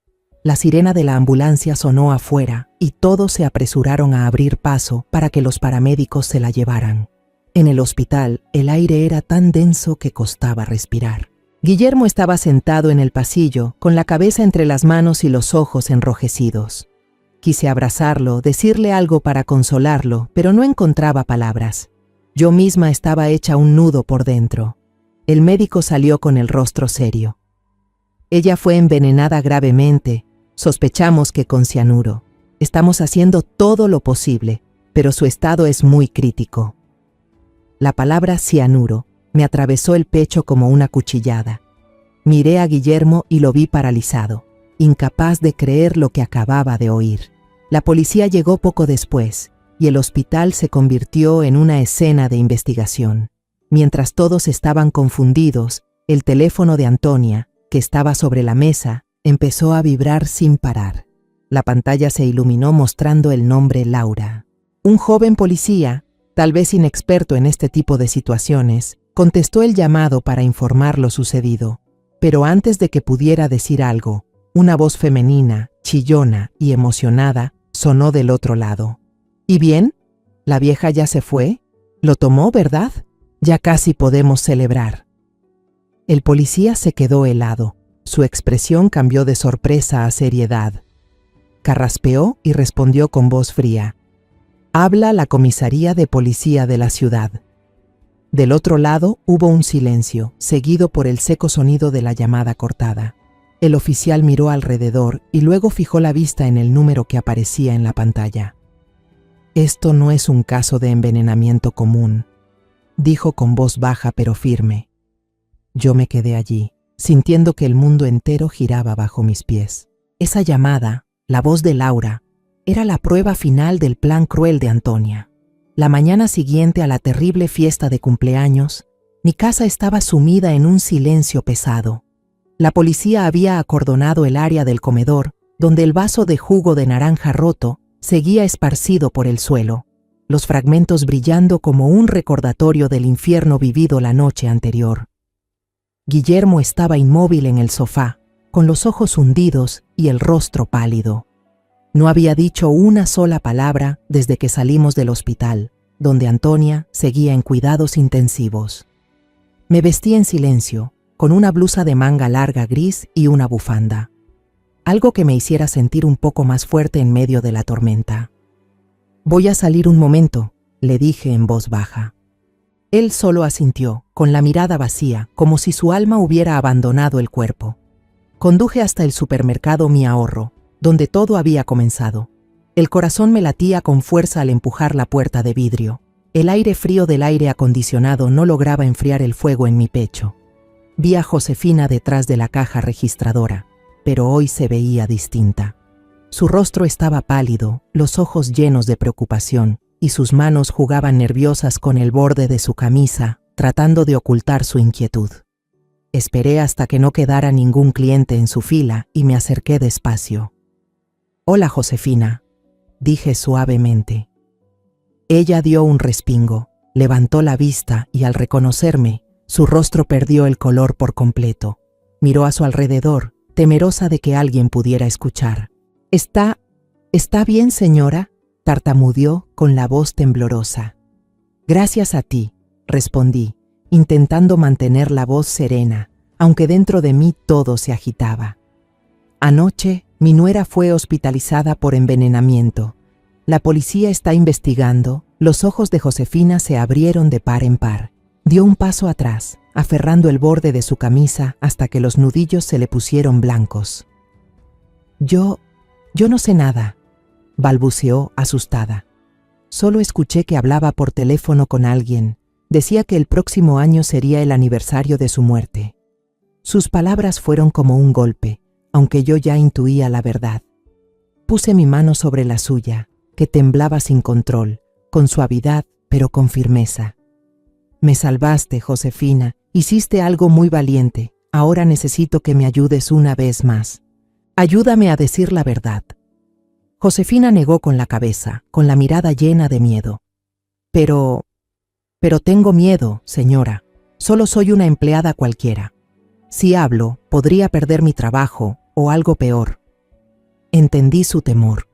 La sirena de la ambulancia sonó afuera y todos se apresuraron a abrir paso para que los paramédicos se la llevaran. En el hospital, el aire era tan denso que costaba respirar. Guillermo estaba sentado en el pasillo, con la cabeza entre las manos y los ojos enrojecidos. Quise abrazarlo, decirle algo para consolarlo, pero no encontraba palabras. Yo misma estaba hecha un nudo por dentro. El médico salió con el rostro serio. Ella fue envenenada gravemente. Sospechamos que con cianuro. Estamos haciendo todo lo posible, pero su estado es muy crítico. La palabra cianuro me atravesó el pecho como una cuchillada. Miré a Guillermo y lo vi paralizado, incapaz de creer lo que acababa de oír. La policía llegó poco después y el hospital se convirtió en una escena de investigación. Mientras todos estaban confundidos, el teléfono de Antonia, que estaba sobre la mesa, empezó a vibrar sin parar. La pantalla se iluminó mostrando el nombre Laura. Un joven policía, tal vez inexperto en este tipo de situaciones, contestó el llamado para informar lo sucedido. Pero antes de que pudiera decir algo, una voz femenina, chillona y emocionada, sonó del otro lado. ¿Y bien? ¿La vieja ya se fue? ¿Lo tomó, verdad? Ya casi podemos celebrar. El policía se quedó helado. Su expresión cambió de sorpresa a seriedad. Carraspeó y respondió con voz fría. Habla la comisaría de policía de la ciudad. Del otro lado hubo un silencio, seguido por el seco sonido de la llamada cortada. El oficial miró alrededor y luego fijó la vista en el número que aparecía en la pantalla. Esto no es un caso de envenenamiento común, dijo con voz baja pero firme. Yo me quedé allí, sintiendo que el mundo entero giraba bajo mis pies. Esa llamada, la voz de Laura, era la prueba final del plan cruel de Antonia. La mañana siguiente a la terrible fiesta de cumpleaños, mi casa estaba sumida en un silencio pesado. La policía había acordonado el área del comedor, donde el vaso de jugo de naranja roto seguía esparcido por el suelo, los fragmentos brillando como un recordatorio del infierno vivido la noche anterior. Guillermo estaba inmóvil en el sofá, con los ojos hundidos y el rostro pálido. No había dicho una sola palabra desde que salimos del hospital, donde Antonia seguía en cuidados intensivos. Me vestí en silencio, con una blusa de manga larga gris y una bufanda. Algo que me hiciera sentir un poco más fuerte en medio de la tormenta. «Voy a salir un momento», le dije en voz baja. Él solo asintió, con la mirada vacía, como si su alma hubiera abandonado el cuerpo. Conduje hasta el supermercado Mi Ahorro, donde todo había comenzado. El corazón me latía con fuerza al empujar la puerta de vidrio. El aire frío del aire acondicionado no lograba enfriar el fuego en mi pecho. Vi a Josefina detrás de la caja registradora, pero hoy se veía distinta. Su rostro estaba pálido, los ojos llenos de preocupación, y sus manos jugaban nerviosas con el borde de su camisa, tratando de ocultar su inquietud. Esperé hasta que no quedara ningún cliente en su fila y me acerqué despacio. «Hola, Josefina», dije suavemente. Ella dio un respingo, levantó la vista y al reconocerme, su rostro perdió el color por completo. Miró a su alrededor, temerosa de que alguien pudiera escuchar. ¿Está bien, señora?», tartamudeó con la voz temblorosa. «Gracias a ti», respondí, intentando mantener la voz serena, aunque dentro de mí todo se agitaba. Anoche, mi nuera fue hospitalizada por envenenamiento. La policía está investigando. Los ojos de Josefina se abrieron de par en par. Dio un paso atrás, aferrando el borde de su camisa hasta que los nudillos se le pusieron blancos. Yo no sé nada», balbuceó asustada. «Solo escuché que hablaba por teléfono con alguien. Decía que el próximo año sería el aniversario de su muerte». Sus palabras fueron como un golpe, aunque yo ya intuía la verdad. Puse mi mano sobre la suya, que temblaba sin control, con suavidad pero con firmeza. «Me salvaste, Josefina. Hiciste algo muy valiente. Ahora necesito que me ayudes una vez más. Ayúdame a decir la verdad». Josefina negó con la cabeza, con la mirada llena de miedo. Pero tengo miedo, señora. Solo soy una empleada cualquiera. Si hablo, podría perder mi trabajo o algo peor». Entendí su temor.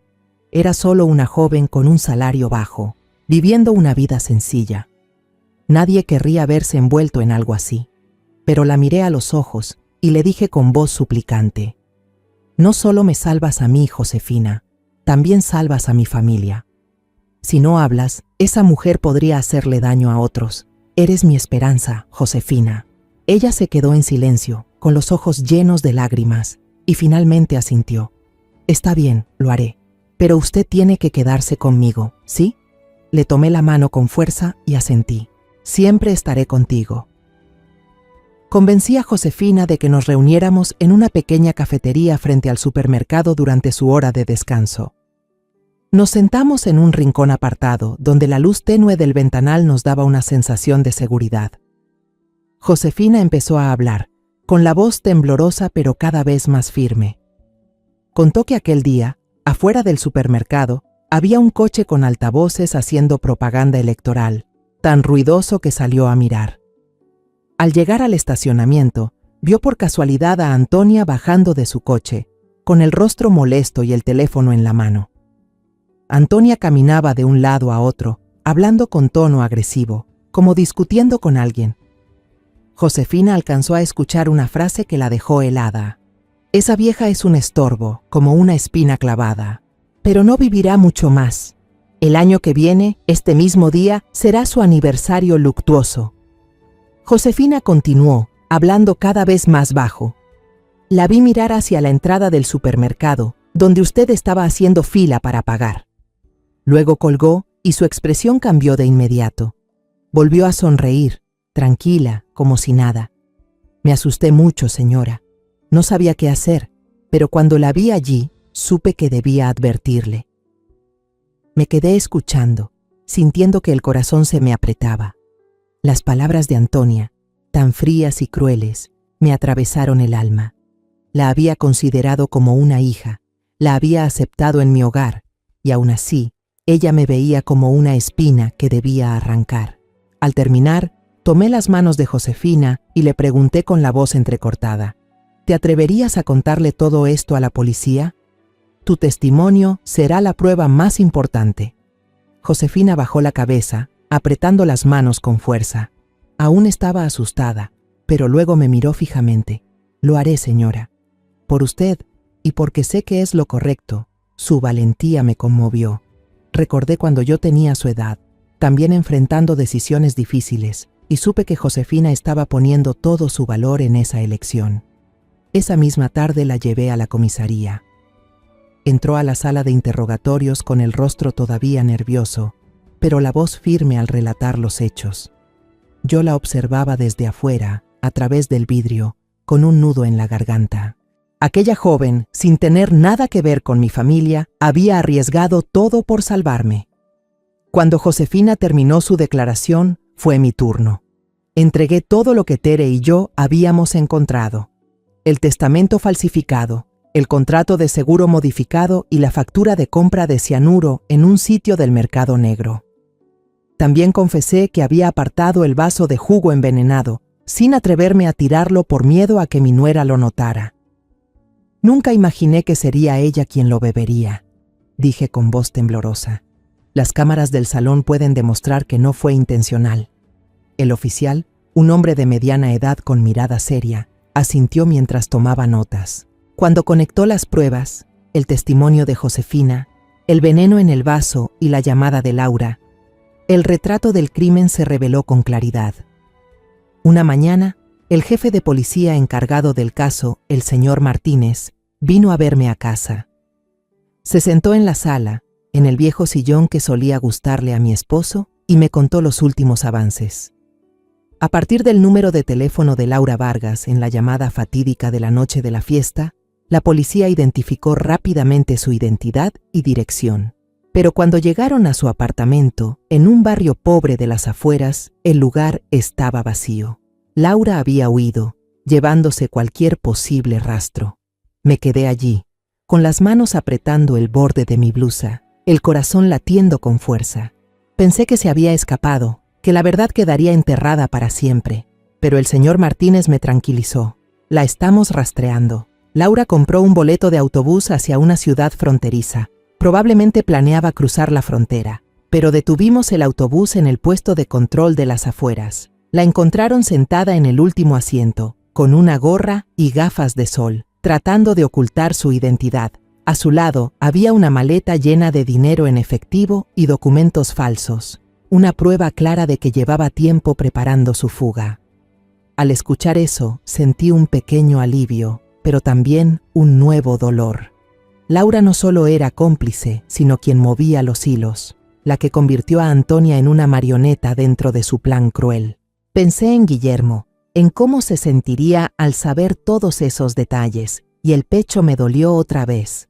Era solo una joven con un salario bajo, viviendo una vida sencilla. Nadie querría verse envuelto en algo así. Pero la miré a los ojos y le dije con voz suplicante: «No solo me salvas a mí, Josefina, también salvas a mi familia. Si no hablas, esa mujer podría hacerle daño a otros. Eres mi esperanza, Josefina». Ella se quedó en silencio, con los ojos llenos de lágrimas, y finalmente asintió. Está bien, lo haré, pero usted tiene que quedarse conmigo, ¿sí? Le tomé la mano con fuerza y asentí. Siempre estaré contigo. Convencí a Josefina de que nos reuniéramos en una pequeña cafetería frente al supermercado durante su hora de descanso. Nos sentamos en un rincón apartado, donde la luz tenue del ventanal nos daba una sensación de seguridad. Josefina empezó a hablar, con la voz temblorosa pero cada vez más firme. Contó que aquel día, afuera del supermercado, había un coche con altavoces haciendo propaganda electoral, tan ruidoso que salió a mirar. Al llegar al estacionamiento, vio por casualidad a Antonia bajando de su coche, con el rostro molesto y el teléfono en la mano. Antonia caminaba de un lado a otro, hablando con tono agresivo, como discutiendo con alguien. Josefina alcanzó a escuchar una frase que la dejó helada. Esa vieja es un estorbo, como una espina clavada, pero no vivirá mucho más. El año que viene, este mismo día, será su aniversario luctuoso. Josefina continuó, hablando cada vez más bajo. La vi mirar hacia la entrada del supermercado, donde usted estaba haciendo fila para pagar. Luego colgó y su expresión cambió de inmediato. Volvió a sonreír, tranquila, como si nada. Me asusté mucho, señora. No sabía qué hacer, pero cuando la vi allí, supe que debía advertirle. Me quedé escuchando, sintiendo que el corazón se me apretaba. Las palabras de Antonia, tan frías y crueles, me atravesaron el alma. La había considerado como una hija, la había aceptado en mi hogar, y aún así, ella me veía como una espina que debía arrancar. Al terminar, tomé las manos de Josefina y le pregunté con la voz entrecortada: ¿te atreverías a contarle todo esto a la policía? Tu testimonio será la prueba más importante. Josefina bajó la cabeza, apretando las manos con fuerza. Aún estaba asustada, pero luego me miró fijamente. Lo haré, señora. Por usted, y porque sé que es lo correcto. Su valentía me conmovió. Recordé cuando yo tenía su edad, también enfrentando decisiones difíciles, y supe que Josefina estaba poniendo todo su valor en esa elección. Esa misma tarde la llevé a la comisaría. Entró a la sala de interrogatorios con el rostro todavía nervioso, pero la voz firme al relatar los hechos. Yo la observaba desde afuera, a través del vidrio, con un nudo en la garganta. Aquella joven, sin tener nada que ver con mi familia, había arriesgado todo por salvarme. Cuando Josefina terminó su declaración, fue mi turno. Entregué todo lo que Tere y yo habíamos encontrado: el testamento falsificado, el contrato de seguro modificado y la factura de compra de cianuro en un sitio del mercado negro. También confesé que había apartado el vaso de jugo envenenado, sin atreverme a tirarlo por miedo a que mi nuera lo notara. Nunca imaginé que sería ella quien lo bebería, dije con voz temblorosa. Las cámaras del salón pueden demostrar que no fue intencional. El oficial, un hombre de mediana edad con mirada seria, asintió mientras tomaba notas. Cuando conectó las pruebas, el testimonio de Josefina, el veneno en el vaso y la llamada de Laura, el retrato del crimen se reveló con claridad. Una mañana, el jefe de policía encargado del caso, el señor Martínez, vino a verme a casa. Se sentó en la sala, en el viejo sillón que solía gustarle a mi esposo, y me contó los últimos avances. A partir del número de teléfono de Laura Vargas en la llamada fatídica de la noche de la fiesta, la policía identificó rápidamente su identidad y dirección. Pero cuando llegaron a su apartamento, en un barrio pobre de las afueras, el lugar estaba vacío. Laura había huido, llevándose cualquier posible rastro. Me quedé allí, con las manos apretando el borde de mi blusa, el corazón latiendo con fuerza. Pensé que se había escapado, que la verdad quedaría enterrada para siempre. Pero el señor Martínez me tranquilizó. La estamos rastreando. Laura compró un boleto de autobús hacia una ciudad fronteriza. Probablemente planeaba cruzar la frontera, pero detuvimos el autobús en el puesto de control de las afueras. La encontraron sentada en el último asiento, con una gorra y gafas de sol, tratando de ocultar su identidad. A su lado había una maleta llena de dinero en efectivo y documentos falsos, una prueba clara de que llevaba tiempo preparando su fuga. Al escuchar eso, sentí un pequeño alivio, pero también un nuevo dolor. Laura no solo era cómplice, sino quien movía los hilos, la que convirtió a Antonia en una marioneta dentro de su plan cruel. Pensé en Guillermo, en cómo se sentiría al saber todos esos detalles, y el pecho me dolió otra vez.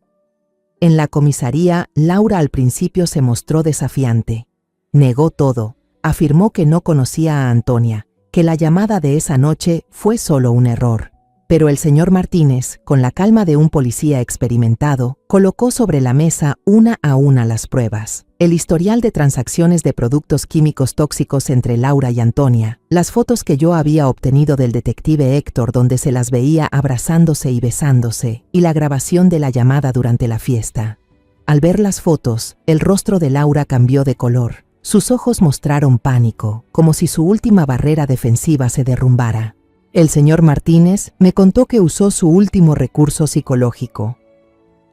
En la comisaría, Laura al principio se mostró desafiante. Negó todo, afirmó que no conocía a Antonia, que la llamada de esa noche fue solo un error. Pero el señor Martínez, con la calma de un policía experimentado, colocó sobre la mesa una a una las pruebas. El historial de transacciones de productos químicos tóxicos entre Laura y Antonia, las fotos que yo había obtenido del detective Héctor donde se las veía abrazándose y besándose, y la grabación de la llamada durante la fiesta. Al ver las fotos, el rostro de Laura cambió de color. Sus ojos mostraron pánico, como si su última barrera defensiva se derrumbara. El señor Martínez me contó que usó su último recurso psicológico.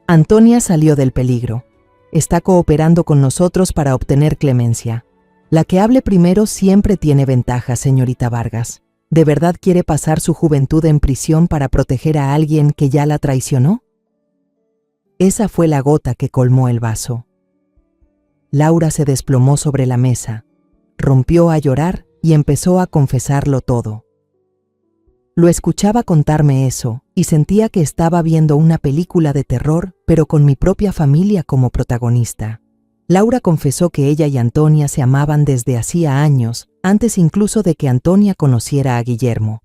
Antonia salió del peligro. Está cooperando con nosotros para obtener clemencia. La que hable primero siempre tiene ventaja, señorita Vargas. ¿De verdad quiere pasar su juventud en prisión para proteger a alguien que ya la traicionó? Esa fue la gota que colmó el vaso. Laura se desplomó sobre la mesa, rompió a llorar y empezó a confesarlo todo. Lo escuchaba contarme eso y sentía que estaba viendo una película de terror, pero con mi propia familia como protagonista. Laura confesó que ella y Antonia se amaban desde hacía años, antes incluso de que Antonia conociera a Guillermo.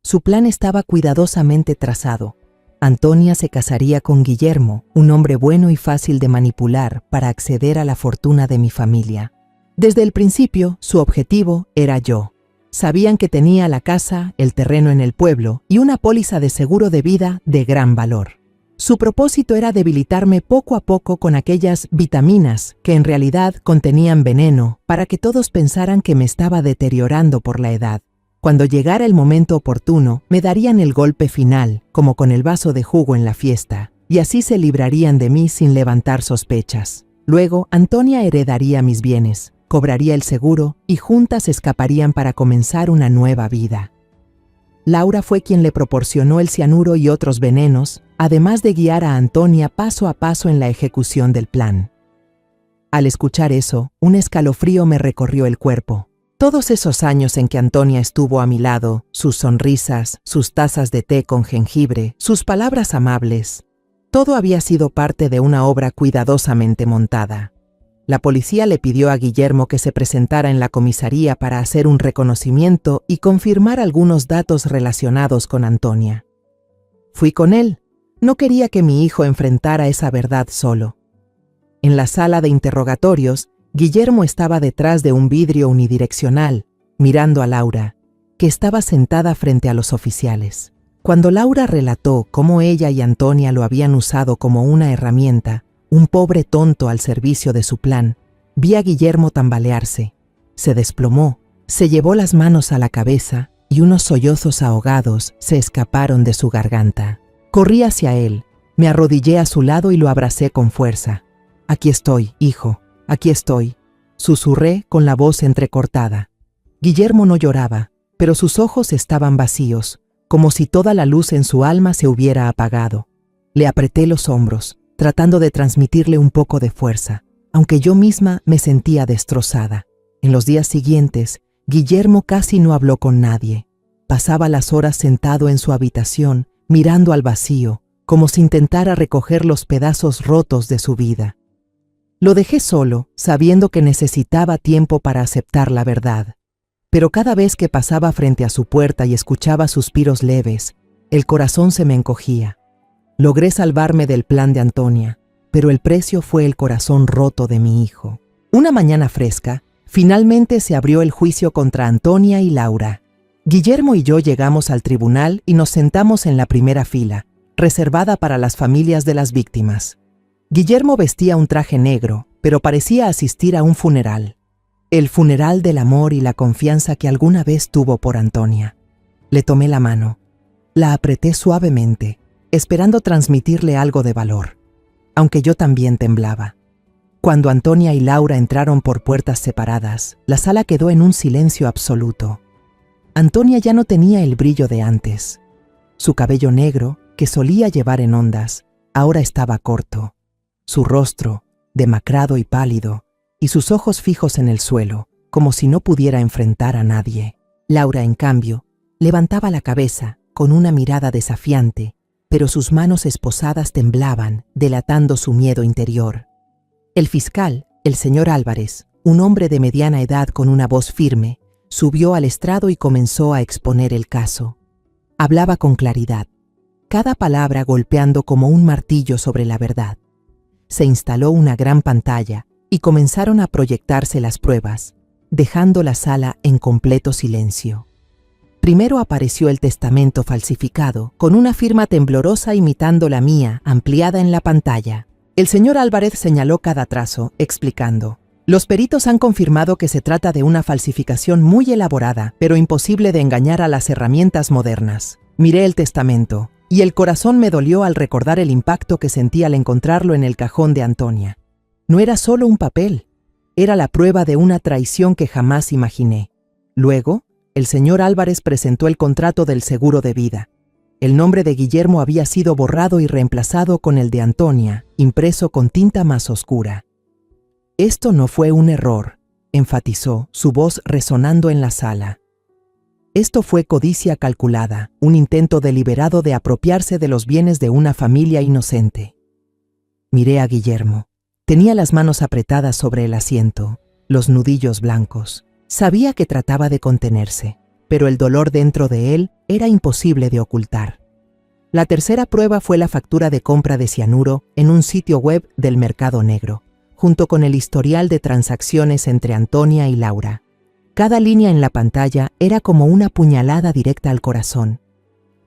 Su plan estaba cuidadosamente trazado. Antonia se casaría con Guillermo, un hombre bueno y fácil de manipular para acceder a la fortuna de mi familia. Desde el principio, su objetivo era yo. Sabían que tenía la casa, el terreno en el pueblo y una póliza de seguro de vida de gran valor. Su propósito era debilitarme poco a poco con aquellas vitaminas que en realidad contenían veneno para que todos pensaran que me estaba deteriorando por la edad. Cuando llegara el momento oportuno, me darían el golpe final, como con el vaso de jugo en la fiesta, y así se librarían de mí sin levantar sospechas. Luego, Antonia heredaría mis bienes, cobraría el seguro y juntas escaparían para comenzar una nueva vida. Laura fue quien le proporcionó el cianuro y otros venenos, además de guiar a Antonia paso a paso en la ejecución del plan. Al escuchar eso, un escalofrío me recorrió el cuerpo. Todos esos años en que Antonia estuvo a mi lado, sus sonrisas, sus tazas de té con jengibre, sus palabras amables, todo había sido parte de una obra cuidadosamente montada. La policía le pidió a Guillermo que se presentara en la comisaría para hacer un reconocimiento y confirmar algunos datos relacionados con Antonia. Fui con él. No quería que mi hijo enfrentara esa verdad solo. En la sala de interrogatorios, Guillermo estaba detrás de un vidrio unidireccional, mirando a Laura, que estaba sentada frente a los oficiales. Cuando Laura relató cómo ella y Antonia lo habían usado como una herramienta, un pobre tonto al servicio de su plan, vi a Guillermo tambalearse. Se desplomó, se llevó las manos a la cabeza y unos sollozos ahogados se escaparon de su garganta. Corrí hacia él, me arrodillé a su lado y lo abracé con fuerza. «Aquí estoy, hijo, aquí estoy», susurré con la voz entrecortada. Guillermo no lloraba, pero sus ojos estaban vacíos, como si toda la luz en su alma se hubiera apagado. Le apreté los hombros, tratando de transmitirle un poco de fuerza, aunque yo misma me sentía destrozada. En los días siguientes, Guillermo casi no habló con nadie. Pasaba las horas sentado en su habitación, mirando al vacío, como si intentara recoger los pedazos rotos de su vida. Lo dejé solo, sabiendo que necesitaba tiempo para aceptar la verdad. Pero cada vez que pasaba frente a su puerta y escuchaba suspiros leves, el corazón se me encogía. Logré salvarme del plan de Antonia, pero el precio fue el corazón roto de mi hijo. Una mañana fresca, finalmente se abrió el juicio contra Antonia y Laura. Guillermo y yo llegamos al tribunal y nos sentamos en la primera fila, reservada para las familias de las víctimas. Guillermo vestía un traje negro, pero parecía asistir a un funeral. El funeral del amor y la confianza que alguna vez tuvo por Antonia. Le tomé la mano. La apreté suavemente, esperando transmitirle algo de valor, aunque yo también temblaba. Cuando Antonia y Laura entraron por puertas separadas, la sala quedó en un silencio absoluto. Antonia ya no tenía el brillo de antes. Su cabello negro, que solía llevar en ondas, ahora estaba corto. Su rostro, demacrado y pálido, y sus ojos fijos en el suelo, como si no pudiera enfrentar a nadie. Laura, en cambio, levantaba la cabeza con una mirada desafiante, pero sus manos esposadas temblaban, delatando su miedo interior. El fiscal, el señor Álvarez, un hombre de mediana edad con una voz firme, subió al estrado y comenzó a exponer el caso. Hablaba con claridad, cada palabra golpeando como un martillo sobre la verdad. Se instaló una gran pantalla y comenzaron a proyectarse las pruebas, dejando la sala en completo silencio. Primero apareció el testamento falsificado, con una firma temblorosa imitando la mía, ampliada en la pantalla. El señor Álvarez señaló cada trazo, explicando: los peritos han confirmado que se trata de una falsificación muy elaborada, pero imposible de engañar a las herramientas modernas. Miré el testamento, y el corazón me dolió al recordar el impacto que sentí al encontrarlo en el cajón de Antonia. No era solo un papel, era la prueba de una traición que jamás imaginé. Luego, el señor Álvarez presentó el contrato del seguro de vida. El nombre de Guillermo había sido borrado y reemplazado con el de Antonia, impreso con tinta más oscura. Esto no fue un error, enfatizó, su voz resonando en la sala. Esto fue codicia calculada, un intento deliberado de apropiarse de los bienes de una familia inocente. Miré a Guillermo. Tenía las manos apretadas sobre el asiento, los nudillos blancos. Sabía que trataba de contenerse, pero el dolor dentro de él era imposible de ocultar. La tercera prueba fue la factura de compra de cianuro en un sitio web del mercado negro, junto con el historial de transacciones entre Antonia y Laura. Cada línea en la pantalla era como una puñalada directa al corazón.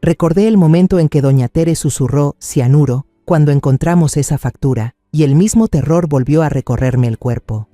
Recordé el momento en que doña Tere susurró cianuro cuando encontramos esa factura, y el mismo terror volvió a recorrerme el cuerpo.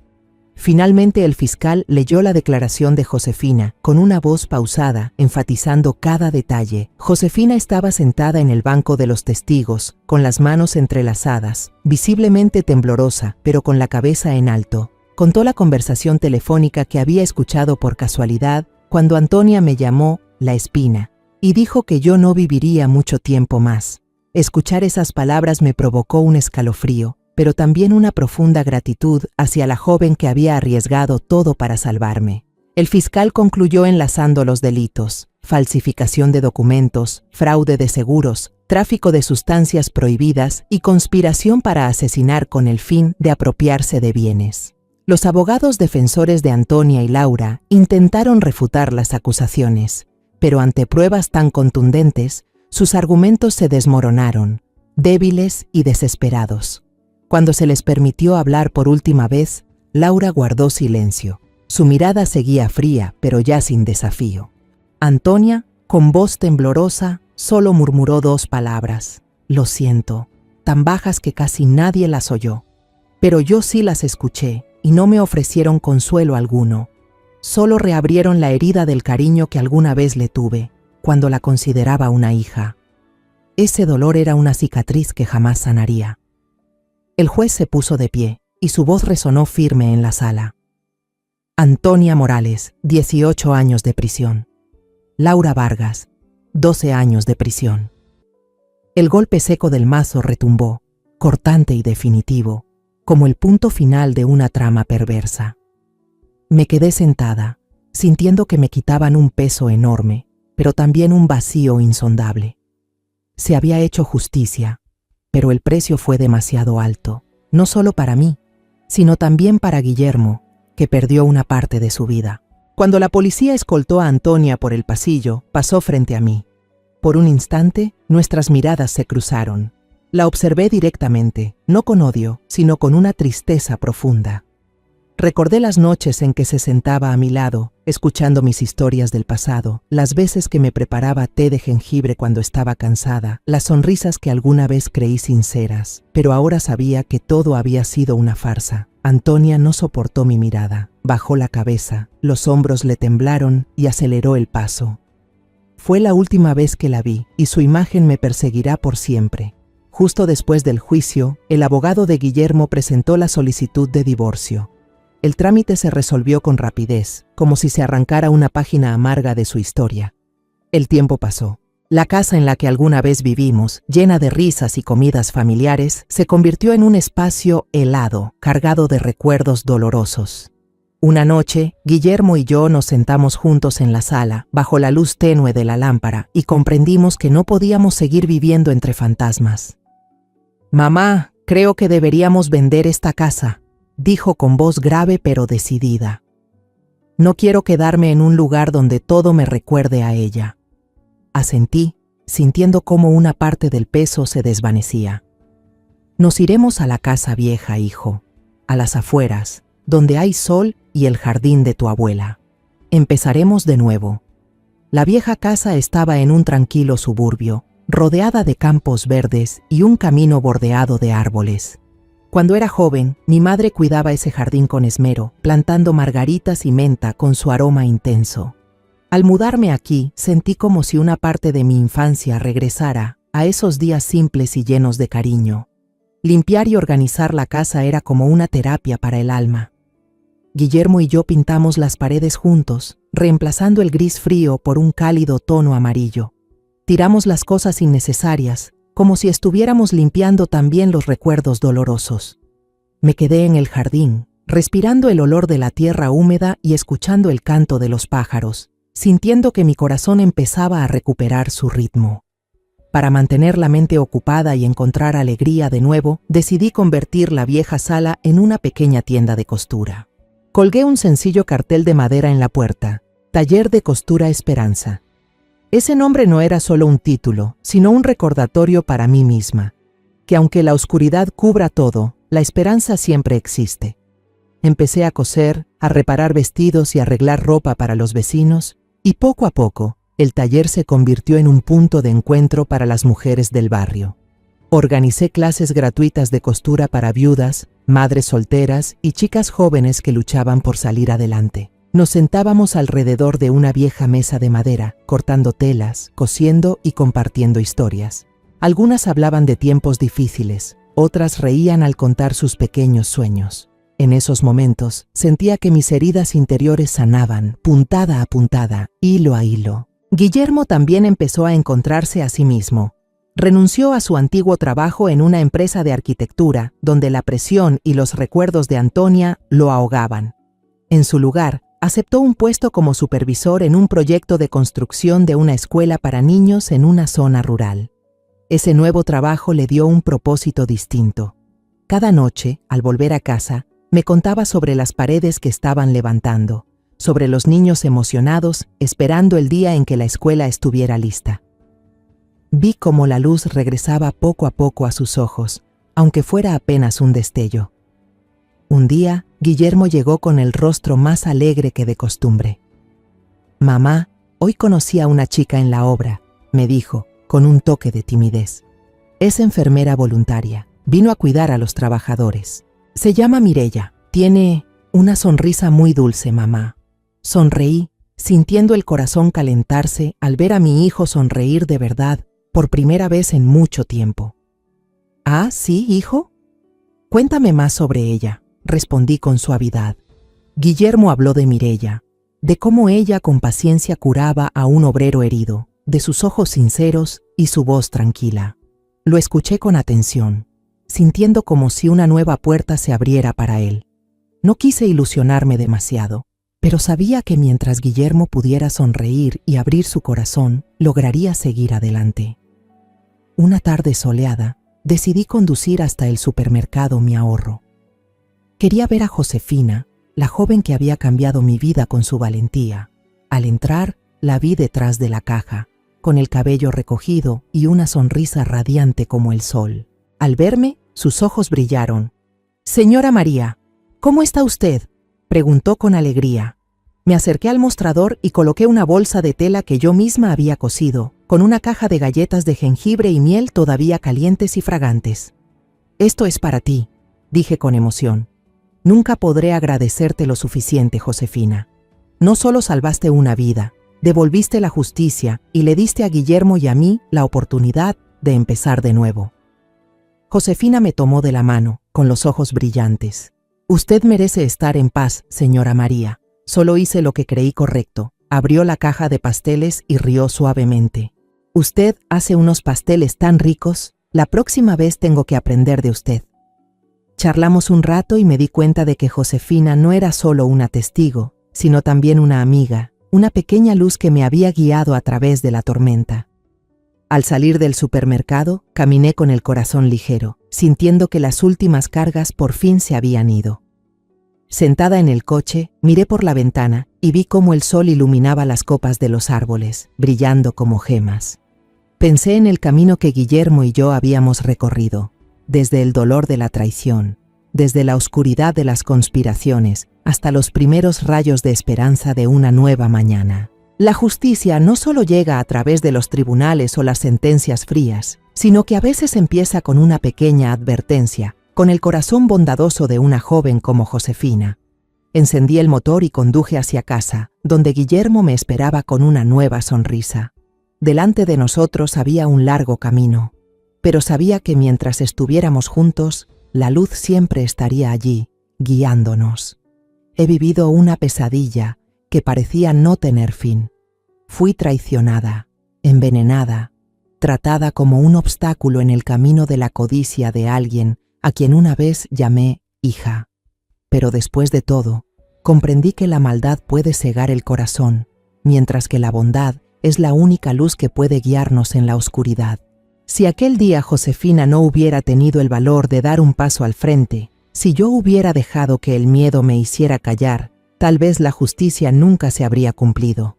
Finalmente el fiscal leyó la declaración de Josefina, con una voz pausada, enfatizando cada detalle. Josefina estaba sentada en el banco de los testigos, con las manos entrelazadas, visiblemente temblorosa, pero con la cabeza en alto. Contó la conversación telefónica que había escuchado por casualidad cuando Antonia me llamó la espina, y dijo que yo no viviría mucho tiempo más. Escuchar esas palabras me provocó un escalofrío, pero también una profunda gratitud hacia la joven que había arriesgado todo para salvarme. El fiscal concluyó enlazando los delitos: falsificación de documentos, fraude de seguros, tráfico de sustancias prohibidas y conspiración para asesinar con el fin de apropiarse de bienes. Los abogados defensores de Antonia y Laura intentaron refutar las acusaciones, pero ante pruebas tan contundentes, sus argumentos se desmoronaron, débiles y desesperados. Cuando se les permitió hablar por última vez, Laura guardó silencio. Su mirada seguía fría, pero ya sin desafío. Antonia, con voz temblorosa, solo murmuró 2 palabras: lo siento, tan bajas que casi nadie las oyó. Pero yo sí las escuché, y no me ofrecieron consuelo alguno. Solo reabrieron la herida del cariño que alguna vez le tuve, cuando la consideraba una hija. Ese dolor era una cicatriz que jamás sanaría. El juez se puso de pie, y su voz resonó firme en la sala. Antonia Morales, 18 años de prisión. Laura Vargas, 12 años de prisión. El golpe seco del mazo retumbó, cortante y definitivo, como el punto final de una trama perversa. Me quedé sentada, sintiendo que me quitaban un peso enorme, pero también un vacío insondable. Se había hecho justicia, pero el precio fue demasiado alto, no solo para mí, sino también para Guillermo, que perdió una parte de su vida. Cuando la policía escoltó a Antonia por el pasillo, pasó frente a mí. Por un instante, nuestras miradas se cruzaron. La observé directamente, no con odio, sino con una tristeza profunda. Recordé las noches en que se sentaba a mi lado, escuchando mis historias del pasado, las veces que me preparaba té de jengibre cuando estaba cansada, las sonrisas que alguna vez creí sinceras, pero ahora sabía que todo había sido una farsa. Antonia no soportó mi mirada, bajó la cabeza, los hombros le temblaron y aceleró el paso. Fue la última vez que la vi, y su imagen me perseguirá por siempre. Justo después del juicio, el abogado de Guillermo presentó la solicitud de divorcio. El trámite se resolvió con rapidez, como si se arrancara una página amarga de su historia. El tiempo pasó. La casa en la que alguna vez vivimos, llena de risas y comidas familiares, se convirtió en un espacio helado, cargado de recuerdos dolorosos. Una noche, Guillermo y yo nos sentamos juntos en la sala, bajo la luz tenue de la lámpara, y comprendimos que no podíamos seguir viviendo entre fantasmas. «Mamá, creo que deberíamos vender esta casa», dijo con voz grave pero decidida. «No quiero quedarme en un lugar donde todo me recuerde a ella». Asentí, sintiendo cómo una parte del peso se desvanecía. «Nos iremos a la casa vieja, hijo, a las afueras, donde hay sol y el jardín de tu abuela. Empezaremos de nuevo». La vieja casa estaba en un tranquilo suburbio, rodeada de campos verdes y un camino bordeado de árboles. Cuando era joven, mi madre cuidaba ese jardín con esmero, plantando margaritas y menta con su aroma intenso. Al mudarme aquí, sentí como si una parte de mi infancia regresara a esos días simples y llenos de cariño. Limpiar y organizar la casa era como una terapia para el alma. Guillermo y yo pintamos las paredes juntos, reemplazando el gris frío por un cálido tono amarillo. Tiramos las cosas innecesarias, como si estuviéramos limpiando también los recuerdos dolorosos. Me quedé en el jardín, respirando el olor de la tierra húmeda y escuchando el canto de los pájaros, sintiendo que mi corazón empezaba a recuperar su ritmo. Para mantener la mente ocupada y encontrar alegría de nuevo, decidí convertir la vieja sala en una pequeña tienda de costura. Colgué un sencillo cartel de madera en la puerta: Taller de Costura Esperanza. Ese nombre no era solo un título, sino un recordatorio para mí misma, que aunque la oscuridad cubra todo, la esperanza siempre existe. Empecé a coser, a reparar vestidos y arreglar ropa para los vecinos, y poco a poco, el taller se convirtió en un punto de encuentro para las mujeres del barrio. Organicé clases gratuitas de costura para viudas, madres solteras y chicas jóvenes que luchaban por salir adelante. Nos sentábamos alrededor de una vieja mesa de madera, cortando telas, cosiendo y compartiendo historias. Algunas hablaban de tiempos difíciles, otras reían al contar sus pequeños sueños. En esos momentos, sentía que mis heridas interiores sanaban, puntada a puntada, hilo a hilo. Guillermo también empezó a encontrarse a sí mismo. Renunció a su antiguo trabajo en una empresa de arquitectura, donde la presión y los recuerdos de Antonia lo ahogaban. En su lugar, aceptó un puesto como supervisor en un proyecto de construcción de una escuela para niños en una zona rural. Ese nuevo trabajo le dio un propósito distinto. Cada noche, al volver a casa, me contaba sobre las paredes que estaban levantando, sobre los niños emocionados, esperando el día en que la escuela estuviera lista. Vi cómo la luz regresaba poco a poco a sus ojos, aunque fuera apenas un destello. Un día, Guillermo llegó con el rostro más alegre que de costumbre. «Mamá, hoy conocí a una chica en la obra», me dijo, con un toque de timidez. «Es enfermera voluntaria, vino a cuidar a los trabajadores. Se llama Mireya, tiene una sonrisa muy dulce, mamá». Sonreí, sintiendo el corazón calentarse al ver a mi hijo sonreír de verdad por primera vez en mucho tiempo. «¿Ah, sí, hijo? Cuéntame más sobre ella», respondí con suavidad. Guillermo habló de Mireya, de cómo ella con paciencia curaba a un obrero herido, de sus ojos sinceros y su voz tranquila. Lo escuché con atención, sintiendo como si una nueva puerta se abriera para él. No quise ilusionarme demasiado, pero sabía que mientras Guillermo pudiera sonreír y abrir su corazón, lograría seguir adelante. Una tarde soleada, decidí conducir hasta el supermercado mi ahorro. Quería ver a Josefina, la joven que había cambiado mi vida con su valentía. Al entrar, la vi detrás de la caja, con el cabello recogido y una sonrisa radiante como el sol. Al verme, sus ojos brillaron. «Señora María, ¿cómo está usted?», preguntó con alegría. Me acerqué al mostrador y coloqué una bolsa de tela que yo misma había cosido, con una caja de galletas de jengibre y miel todavía calientes y fragantes. «Esto es para ti», dije con emoción. «Nunca podré agradecerte lo suficiente, Josefina. No solo salvaste una vida, devolviste la justicia y le diste a Guillermo y a mí la oportunidad de empezar de nuevo». Josefina me tomó de la mano, con los ojos brillantes. Usted merece estar en paz, señora María. Solo hice lo que creí correcto. Abrió la caja de pasteles y rió suavemente. Usted hace unos pasteles tan ricos. La próxima vez tengo que aprender de usted. Charlamos un rato y me di cuenta de que Josefina no era solo una testigo, sino también una amiga, una pequeña luz que me había guiado a través de la tormenta. Al salir del supermercado, caminé con el corazón ligero, sintiendo que las últimas cargas por fin se habían ido. Sentada en el coche, miré por la ventana y vi cómo el sol iluminaba las copas de los árboles, brillando como gemas. Pensé en el camino que Guillermo y yo habíamos recorrido, desde el dolor de la traición, desde la oscuridad de las conspiraciones, hasta los primeros rayos de esperanza de una nueva mañana. La justicia no solo llega a través de los tribunales o las sentencias frías, sino que a veces empieza con una pequeña advertencia, con el corazón bondadoso de una joven como Josefina. Encendí el motor y conduje hacia casa, donde Guillermo me esperaba con una nueva sonrisa. Delante de nosotros había un largo camino, pero sabía que mientras estuviéramos juntos, la luz siempre estaría allí, guiándonos. He vivido una pesadilla que parecía no tener fin. Fui traicionada, envenenada, tratada como un obstáculo en el camino de la codicia de alguien a quien una vez llamé hija. Pero después de todo, comprendí que la maldad puede cegar el corazón, mientras que la bondad es la única luz que puede guiarnos en la oscuridad. Si aquel día Josefina no hubiera tenido el valor de dar un paso al frente, si yo hubiera dejado que el miedo me hiciera callar, tal vez la justicia nunca se habría cumplido.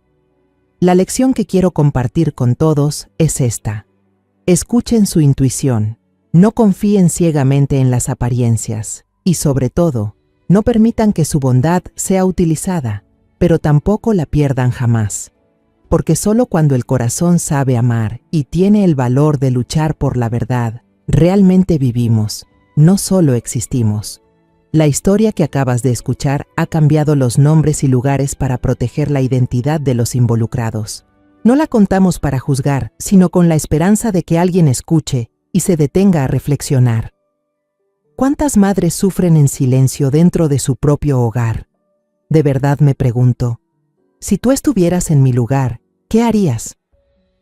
La lección que quiero compartir con todos es esta. Escuchen su intuición, no confíen ciegamente en las apariencias y, sobre todo, no permitan que su bondad sea utilizada, pero tampoco la pierdan jamás. Porque solo cuando el corazón sabe amar y tiene el valor de luchar por la verdad, realmente vivimos, no solo existimos. La historia que acabas de escuchar ha cambiado los nombres y lugares para proteger la identidad de los involucrados. No la contamos para juzgar, sino con la esperanza de que alguien escuche y se detenga a reflexionar. ¿Cuántas madres sufren en silencio dentro de su propio hogar? De verdad me pregunto, si tú estuvieras en mi lugar, ¿qué harías?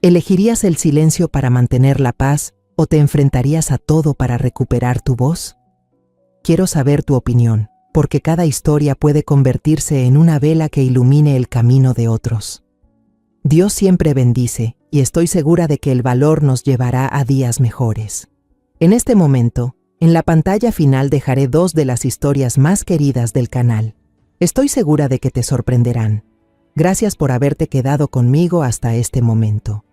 ¿Elegirías el silencio para mantener la paz o te enfrentarías a todo para recuperar tu voz? Quiero saber tu opinión, porque cada historia puede convertirse en una vela que ilumine el camino de otros. Dios siempre bendice, y estoy segura de que el valor nos llevará a días mejores. En este momento, en la pantalla final dejaré 2 de las historias más queridas del canal. Estoy segura de que te sorprenderán. Gracias por haberte quedado conmigo hasta este momento.